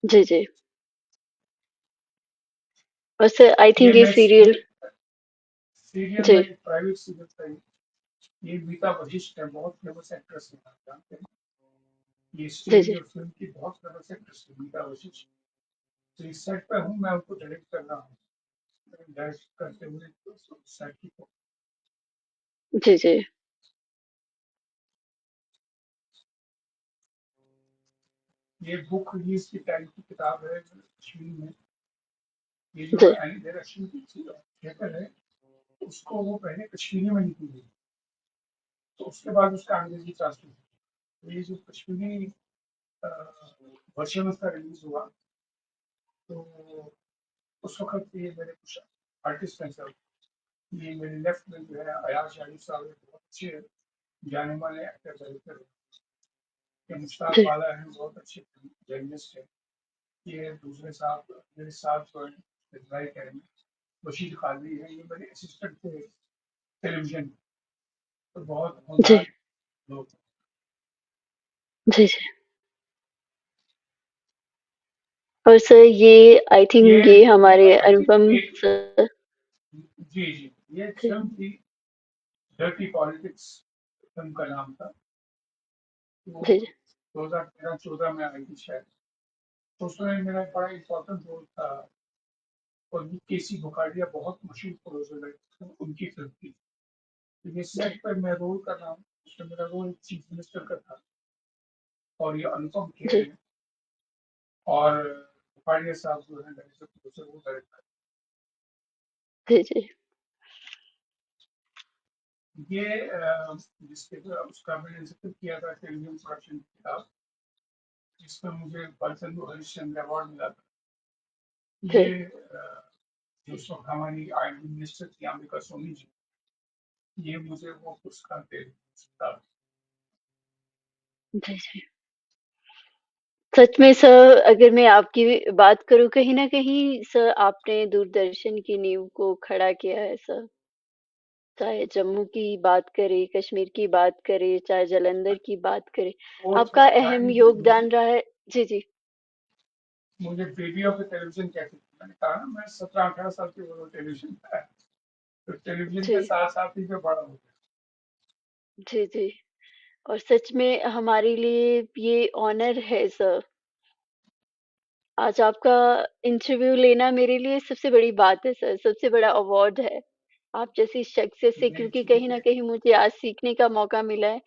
S2: जी, जी। और सर आई
S3: ये
S2: थिंक ये
S3: मैं
S2: सीरियल।
S3: सीरियल
S2: जी,
S3: में प्राइवेट सीरियल था ये गीता वशिष्ठ है, बहुत फेमस एक्ट्रेस है, आप जानते हैं। ये
S2: जी,
S3: स्टेज
S2: जी,
S3: और फिल्म की बहुत फेमस एक्ट्रेस है गीता वशिष्ठ। तो इस सेट पे हूँ, मैं उनको डायरेक्ट कर रहा हूँ, डायरेक्ट करते हुए तो सेट की को।
S2: जी, जी,
S3: ये बुक रिलीज की टाइम की किताब है कश्मीर में। ये जो
S2: जी,
S3: डायरेक्शन की थिएटर है, उसको वो पहले कश्मीरी में लिखी गई, तो उसके बाद उसका अंग्रेजी ट्रांसलेशन। तो ये जो कश्मीरी वर्जन उसका रिलीज हुआ, तो उस वक्त ये मेरे कुछ आर्टिस्ट हैं सब, ये मेरे लेफ्ट में जो है अयाज शाहिद साहब बहुत अच्छे जाने माने एक्टर डायरेक्टर, ये मुश्ताक
S2: जी,
S3: वाला है बहुत अच्छे जर्नलिस्ट है। ये दूसरे साहब मेरे साथ जो है राइट है बशीर कादरी है, ये मेरे असिस्टेंट थे टेलीविजन, तो बहुत
S2: जी,
S3: होनहार लोग।
S2: जी, जी। और सर ये आई
S3: ये
S2: थिंक ये हमारे
S3: आई थिंक
S2: अनुपम
S3: एक
S2: सर
S3: जी जी ये
S2: थे।
S3: फिल्म थी डर्टी पॉलिटिक्स, फिल्म का नाम था। वो
S2: जी, जी,
S3: 2013-14 में आई थी शायद। तो उसमें मेरा एक बड़ा इम्पोर्टेंट रोल था, और ये केसी बुखारिया बहुत मशहूर प्रोड्यूसर है, उनकी फिल्म थी। तो ये
S2: जी,
S3: सेट पर मैं रोल कर रहा हूँ, उसमें मेरा रोल चीफ मिनिस्टर का था, और ये अनुपम खेर
S2: जी,
S3: है, और बुखारिया साहब जो है डायरेक्टर प्रोड्यूसर, वो डायरेक्टर।
S2: जी, जी,
S3: ये जिसके उसका मैंने जिक्र किया था टेलीविजन प्रोडक्शन की किताब, जिसमें मुझे बालचंद्र हरिश्चंद्र अवार्ड मिला था।
S2: जी,
S3: ये जो उस वक्त हमारी आईटी मिनिस्टर थी अंबिका सोनी जी, ये मुझे वो पुरस्कार दे रही।
S2: जी, जी। सच में सर अगर मैं आपकी बात करूँ कहीं न कहीं सर आपने दूरदर्शन की नींव को खड़ा किया है सर। चाहे जम्मू की बात करें, कश्मीर की बात करें, चाहे जालंधर की बात करें,
S3: वो
S2: आपका
S3: चाहे
S2: अहम
S3: मुझे
S2: योगदान रहा है। जी, जी।
S3: मुझे बेबी ऑफ द टेलीविजन कहते थे। मैंने कहा ना मैं 17-18 साल की वो टेलीविजन था, तो टेलीविजन के
S2: जी,
S3: साथ साथ ही मैं बड़ा हो गया।
S2: जी, जी। और सच में हमारे लिए ये ऑनर है सर। आज आपका इंटरव्यू लेना मेरे लिए सबसे बड़ी बात है सर, सबसे बड़ा अवार्ड है। आप जैसी शख्सियत से
S3: नहीं
S2: क्योंकि
S3: ठीक
S2: कहीं न
S3: है,
S2: कहीं मुझे आज सीखने का मौका मिला है,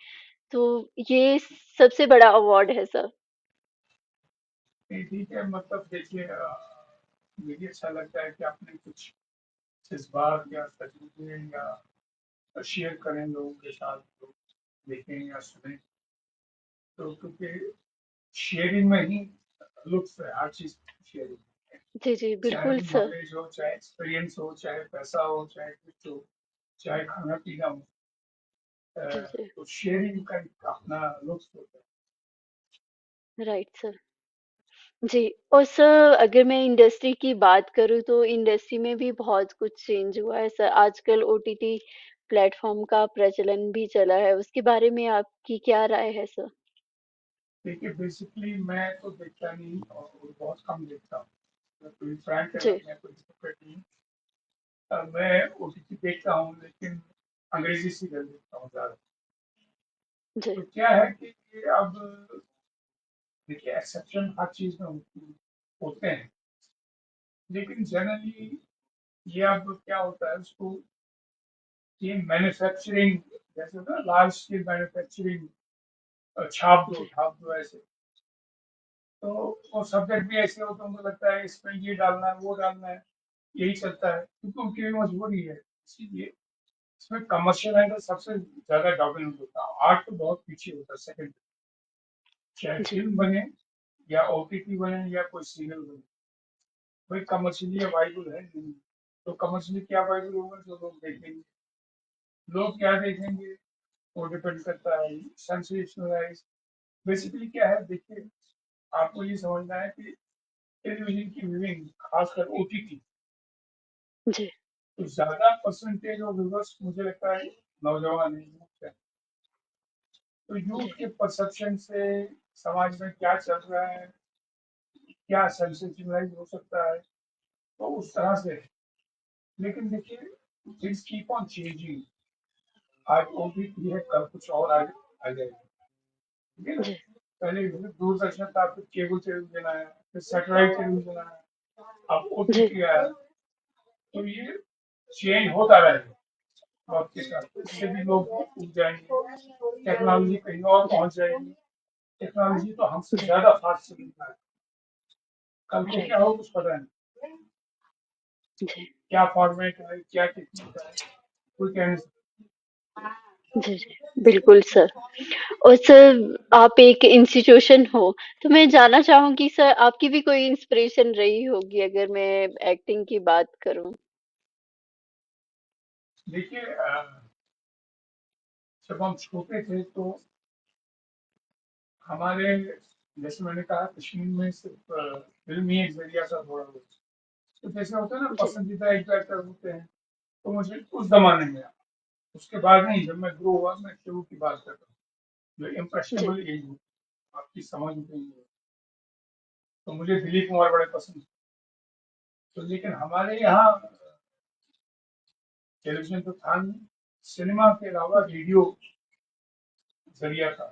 S2: तो ये सबसे बड़ा अवार्ड है सर।
S3: नहीं ठीक है, मतलब देखिए मुझे अच्छा लगता है कि आपने कुछ जज्बात या तजुर्बे या शेयर करें लोगों के साथ, तो देखें या सुने, तो क्योंकि शेयरिंग में ही लुत्फ है, हर चीज शेयरिंग,
S2: जी, जी,
S3: चाहे
S2: बिल्कुल सर।
S3: नॉलेज हो, चाहे एक्सपीरियंस हो, चाहे पैसा हो, चाहे कुछ हो, चाहे खाना पीना हो,
S2: जी, जी।
S3: तो शेयरिंग का एक अपना लुत्फ होता है।
S2: Right sir. जी, और सर अगर मैं इंडस्ट्री की बात करूँ तो इंडस्ट्री में भी बहुत कुछ चेंज हुआ है सर। आजकल ओटीटी प्लेटफ़ॉर्म का प्रचलन भी चला है, उसके बारे में आपकी क्या राय है सर?
S3: देखिए बेसिकली मैं तो देखता नहीं और बहुत कम देखता हूँ, मैं कोई फ्रैंक है,
S2: जी,
S3: मैं कोई हिपोक्रेट नहीं। मैं ओटीटी देखता हूँ, लेकिन अंग्रेजी सीरियल देखता हूँ ज्यादा।
S2: जी,
S3: तो क्या है कि ये अब देखिए एक्सेप्शन हर चीज में होते हैं, लेकिन जनरली ये अब क्या होता है उसको, ये मैन्युफैक्चरिंग, जैसे होता है लार्ज स्केल मैन्युफैक्चरिंग, छाप दो
S2: जी,
S3: ढाप दो ऐसे, तो वो सब्जेक्ट भी ऐसे हो तो उनको लगता है इसमें ये डालना है वो डालना है, यही चलता है क्योंकि उनकी भी मजबूरी है। इसीलिए इसमें कमर्शियल एंगल सबसे ज्यादा डोमिनेट होता है, आर्ट तो बहुत पीछे होता है सेकंड, चाहे
S2: जी,
S3: फिल्म बने या ओटीटी बने या कोई सीरियल बने, कोई कमर्शियली
S2: जी,
S3: वाइबल है नहीं। तो कमर्शियली क्या वाइबल होगा जो लोग देखेंगे, लोग क्या देखेंगे, वो डिपेंड करता है सेंसेशनलाइज। बेसिकली क्या है देखिए, आपको ये समझना है कि टेलीविजन की व्यूइंग खासकर ओटीटी,
S2: जी,
S3: तो ज्यादा परसेंटेज ऑफ व्यूअर्स मुझे लगता है नौजवान है, यूथ है। तो यूथ
S2: जी,
S3: के परसेप्शन से समाज में क्या चल रहा है, क्या सेंसेशनलाइज हो सकता है, तो उस तरह से है। लेकिन देखिए थिंग्स कीप ऑन चेंजिंग, आज ओटीटी है कल कुछ और आ जाएगा, ठीक है ना।
S2: जी,
S3: पहले दूरदर्शन था, फिर केबल टेलीविजन आया, फिर सैटेलाइट टेलीविजन आया, अब
S2: जी,
S3: ओटीटी आया। तो ये चेंज होता रहेगा वक्त के साथ, तो इससे भी लोग उठ जाएंगे, टेक्नोलॉजी कहीं और पहुंच जाएगी। टेक्नोलॉजी तो हमसे
S2: जी,
S3: ज्यादा फास्ट चल रहा है, कल को क्या
S2: राइट।
S3: हो कुछ पता नहीं,
S2: जी,
S3: क्या फॉर्मेट है, क्या टेक्निक है, कोई कह नहीं सकता।
S2: जी, जी, बिल्कुल सर। और सर आप एक इंस्टीट्यूशन हो, तो मैं जानना चाहूँगी सर आपकी भी कोई इंस्पिरेशन रही होगी अगर मैं एक्टिंग की बात करूँ?
S3: देखिए जब हम छोटे थे तो हमारे, जैसे मैंने कहा, कश्मीर में सिर्फ फिल्म ही एक जरिया था थोड़ा बहुत। तो जैसे होता है ना,
S2: जी,
S3: पसंदीदा एक एक्टर होते हैं, तो मुझे उस जमाने में आया। उसके बाद नहीं, जब मैं ग्रो हुआ, मैं शुरू की बात कर रहा हूँ, जो
S2: जी,
S3: इम्प्रेशनेबल एज होती है, आपकी समझ में नहीं है। तो मुझे दिलीप कुमार बड़े पसंद थे। तो लेकिन हमारे यहाँ टेलीविजन तो था नहीं, सिनेमा के अलावा रेडियो जरिया था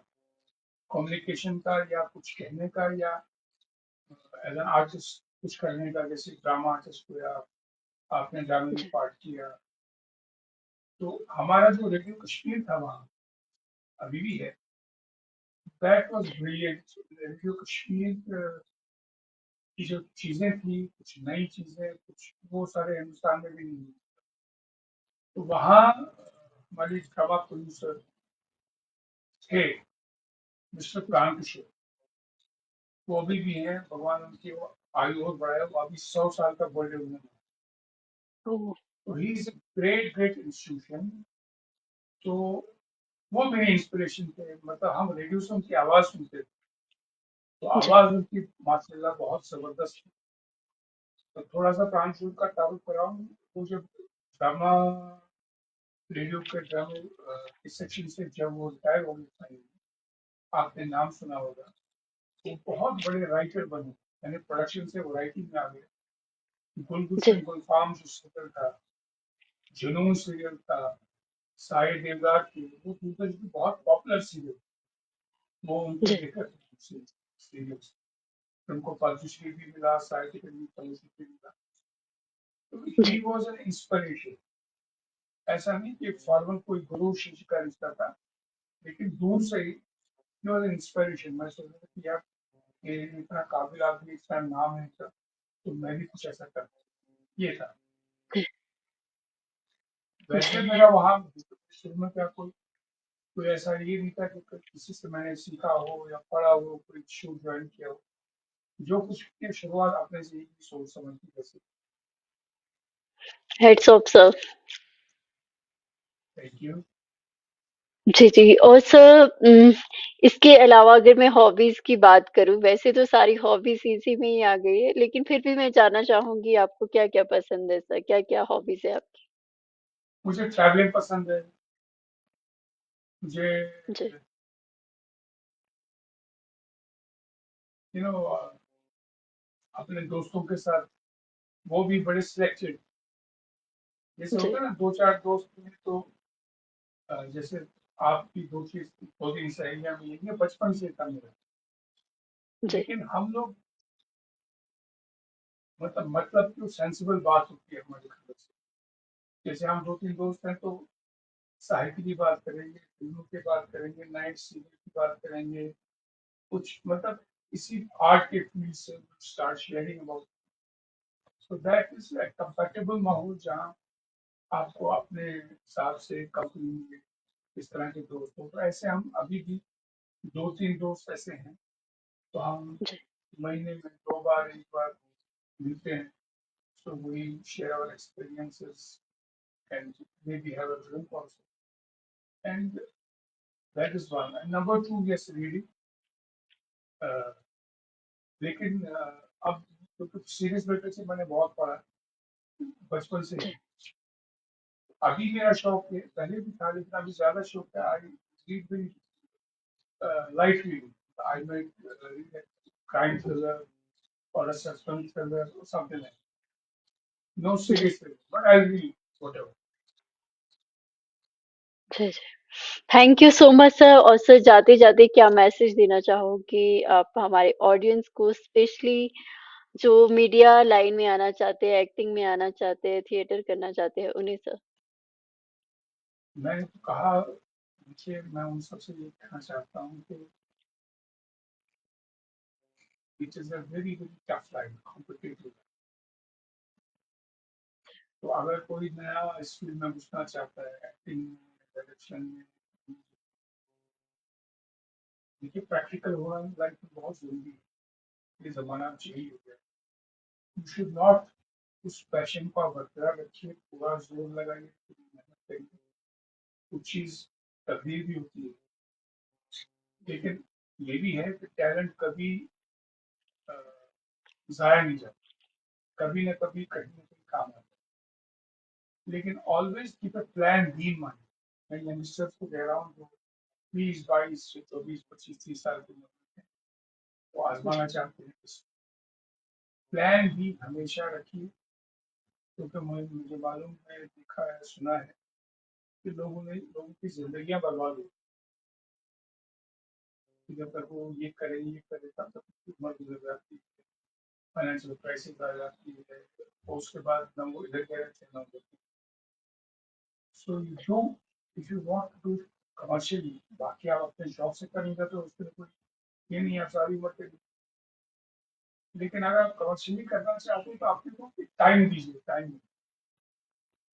S3: कम्युनिकेशन का, या कुछ कहने का, या एज एन आर्टिस्ट कुछ करने का, जैसे ड्रामा आर्टिस्ट हुआ, आपने ड्रामे में
S2: जी,
S3: पार्ट किया। तो हमारा जो रेडियो कश्मीर था वहाँ, अभी भी है, that was brilliant. Radio Kashmir की जो चीजें थी, कुछ नई चीजें, कुछ वो सारे हिंदुस्तान में भी नहीं हुई। तो वहाँ हमारे ड्रामा प्रोड्यूसर थे मिस्टर प्राण किशोर। वो अभी भी हैं, भगवान उनकी वो आयु और बढ़ाए, वो अभी 100 साल का बर्थडे उन्होंने।
S2: ओह!
S3: तो he is great great institution. तो वो मेरे इंस्पिरेशन थे, मतलब हम रेडियो से उनकी आवाज सुनते थे, तो
S2: जी,
S3: आवाज उनकी माशाल्लाह बहुत जबरदस्त थी। तो थोड़ा सा प्रांशुल का तारुफ कराऊं, वो जब ड्रामा, रेडियो के ड्रामे इस सेक्शन से जब वो रिटायर हो गए, आपने नाम सुना होगा, वो बहुत बड़े राइटर बने, यानी प्रोडक्शन से वो राइटिंग में आ गए।
S2: जी,
S3: गुलगुशन गुलफाम जो सीरियल था, जुनून सीरियल था, साई देवदार की, वो दूरदर्शन की बहुत पॉपुलर सीरियल, वो उनके
S2: जी,
S3: लेखक सीरियल। उनको पद्मश्री भी मिला, साहित्य अकादमी पद्मश्री भी मिला। तो ही
S2: जी,
S3: वॉज एन इंस्पिरेशन। ऐसा नहीं कि फॉर्मल कोई गुरु शिष्य का रिश्ता था, लेकिन दूर से ही वॉज एन इंस्पिरेशन। मैं सोच रहा था कि यार, ये इतना काबिल आदमी, इतना नाम है इसका, तो मैं भी कुछ ऐसा कर, ये था। वैसे
S2: जी।
S3: मेरा वहाँ शुरू में क्या कोई कोई ऐसा ये नहीं था कि किसी से मैंने सीखा हो या पढ़ा हो, कोई शो ज्वाइन किया हो। जो कुछ की शुरुआत अपने से ही सोच समझ की जैसे।
S2: Hats off sir.
S3: Thank you.
S2: जी, जी। और सर इसके अलावा अगर मैं हॉबीज़ की बात करूँ, वैसे तो सारी हॉबीज़ इसी में ही आ गई है, लेकिन फिर भी मैं जानना चाहूँगी आपको क्या-क्या पसंद है सर? क्या-क्या हॉबीज़ है आपकी?
S3: मुझे ट्रैवलिंग पसंद है। मुझे
S2: जी,
S3: यू नो अपने दोस्तों के साथ, वो भी बड़े सिलेक्टेड, जैसे होता
S2: जी,
S3: है ना, दो चार दोस्त में तो जैसे आपकी दो तीन सहेलियां मिली, ये बचपन से था मेरा।
S2: जी,
S3: लेकिन हम लोग, मतलब कि सेंसिबल बात होती है हमारे घर से। जैसे हम दो तीन दोस्त हैं, तो साहित्य की बात करेंगे, फिल्मों की बात करेंगे, नाइट सीरियल की बात करेंगे, कुछ मतलब इसी आर्ट के फील्ड से start sharing about. So that is a comfortable माहौल, जहाँ आपको अपने हिसाब से कंपनी में इस तरह के दोस्त हो। तो ऐसे हम अभी भी दो तीन दोस्त ऐसे हैं, तो हम
S2: जी,
S3: महीने में 2 बार 1 बार मिलते हैं। So we share our experiences and maybe have a drink also. And that is one. And number two, yes, reading. Uh, लेकिन अब तो सीरीज बेटर से मैंने बहुत पढ़ा बचपन से ही।
S2: जी,
S3: अभी मेरा शौक है, पहले भी था लेकिन अभी ज्यादा शौक है। आई रीड भी light reading. I might read crime thriller or a suspense thriller or something like that. No
S2: जी,
S3: serious thriller, but I'll read whatever.
S2: जी, जी। Thank you so much sir. और सर जाते-जाते क्या मैसेज देना चाहोगे आप हमारे ऑडियंस को, स्पेशली जो मीडिया लाइन में आना चाहते हैं, एक्टिंग में आना चाहते हैं, थिएटर करना चाहते हैं, उन्हें सर?
S3: मैंने तो कहा, देखिए मैं उन सबसे ये कहना चाहता हूँ कि it is a very very tough line, competitive. तो अगर कोई नया इस फील्ड में घुसना चाहता है, एक्टिंग में, डायरेक्शन में, देखिए प्रैक्टिकल होना लाइफ में बहुत जरूरी है। ये जमाना चेंज हो गया। यू शुड नॉट उस पैशन को आप बरकरार रखिए, पूरा जोर लगाइए, सकते हैं, कुछ चीज तब्दील भी होती है, लेकिन ये भी है कि टैलेंट कभी अ, जाया नहीं जाता, कभी ना कभी कहीं ना कहीं काम आता है, लेकिन always keep a plan be in mind. मैं यंगस्टर्स को कह रहा हूँ जो 20, 22, 24, 25, 30 साल की उम्र में हैं, वो आजमाना
S2: जी,
S3: चाहते हैं, प्लान भी हमेशा रखिए, क्योंकि मुझे मालूम है, देखा है, सुना है कि लोगों की जिंदगियां बर्बाद हो, कि जब तक वो ये करे तब तक उसकी उम्र गुजर जाती है, फाइनेंशियल क्राइसिस आ जाती है, और उसके बाद ना वो इधर कह रहे थे ना उधर। So you do, if you want to do commercially, बाकी आप अपने शौक से करेंगे तो उसके लिए कोई ये नहीं है, सारी उम्र के लिए। लेकिन अगर आप कमर्शियली करना चाहते हैं तो आपको टाइम दीजिए, टाइम।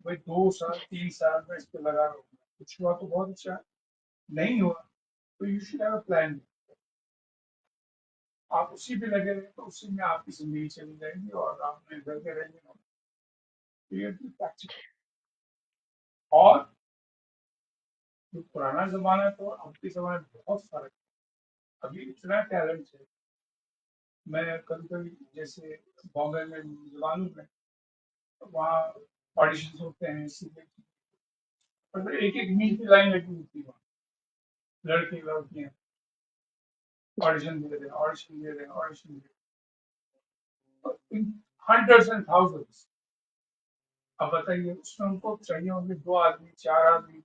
S3: भाई 2 साल 3 साल में इस पे लगा रहूंगा, कुछ हुआ तो बहुत अच्छा है, नहीं हुआ तो you should have a plan. आप उसी पे लगे रहे तो उसी में आपकी जिंदगी चली जाएगी और आप अपने घर के रहेंगे ना, तो ये प्रैक्टिकल। और जो पुराना जमाना है तो अब के जमाने में बहुत फर्क है, अभी इतना टैलेंट है। मैं कभी कभी जैसे बॉम्बे में, मुझे मालूम है, वहाँ ऑडिशन होते हैं, सीधे मतलब एक एक मील की लाइन लगी होती है वहाँ, लड़के लड़कियां
S2: जी,
S3: ऑडिशन दे रहे हैं, ऑडिशन दे रहे हैं, ऑडिशन दे रहे हैं, हंड्रेड्स एंड थाउजेंड्स। अब बताइए उसमें उनको चाहिए होंगे 2 आदमी, 4 आदमी,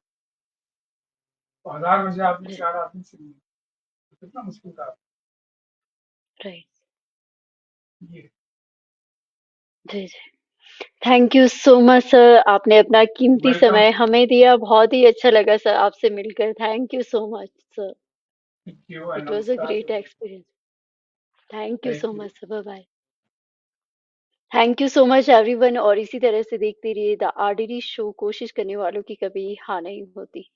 S3: तो 1000 में से आपने
S2: जी,
S3: 4 आदमी चुनिए, तो कितना मुश्किल था
S2: राइट।
S3: ये।
S2: जी, जी। Thank you so much sir, आपने अपना कीमती
S3: वेलकम।
S2: समय हमें दिया, बहुत ही अच्छा लगा सर आपसे मिलकर। Thank you so much sir.
S3: Thank you and
S2: it was a
S3: नमस्कार।
S2: Great experience. Thank you so
S3: thank you.
S2: Much sir, bye bye. Thank you so much everyone, और इसी तरह से देखते रहिए द आरडीडी शो, कोशिश करने वालों की कभी हार नहीं होती।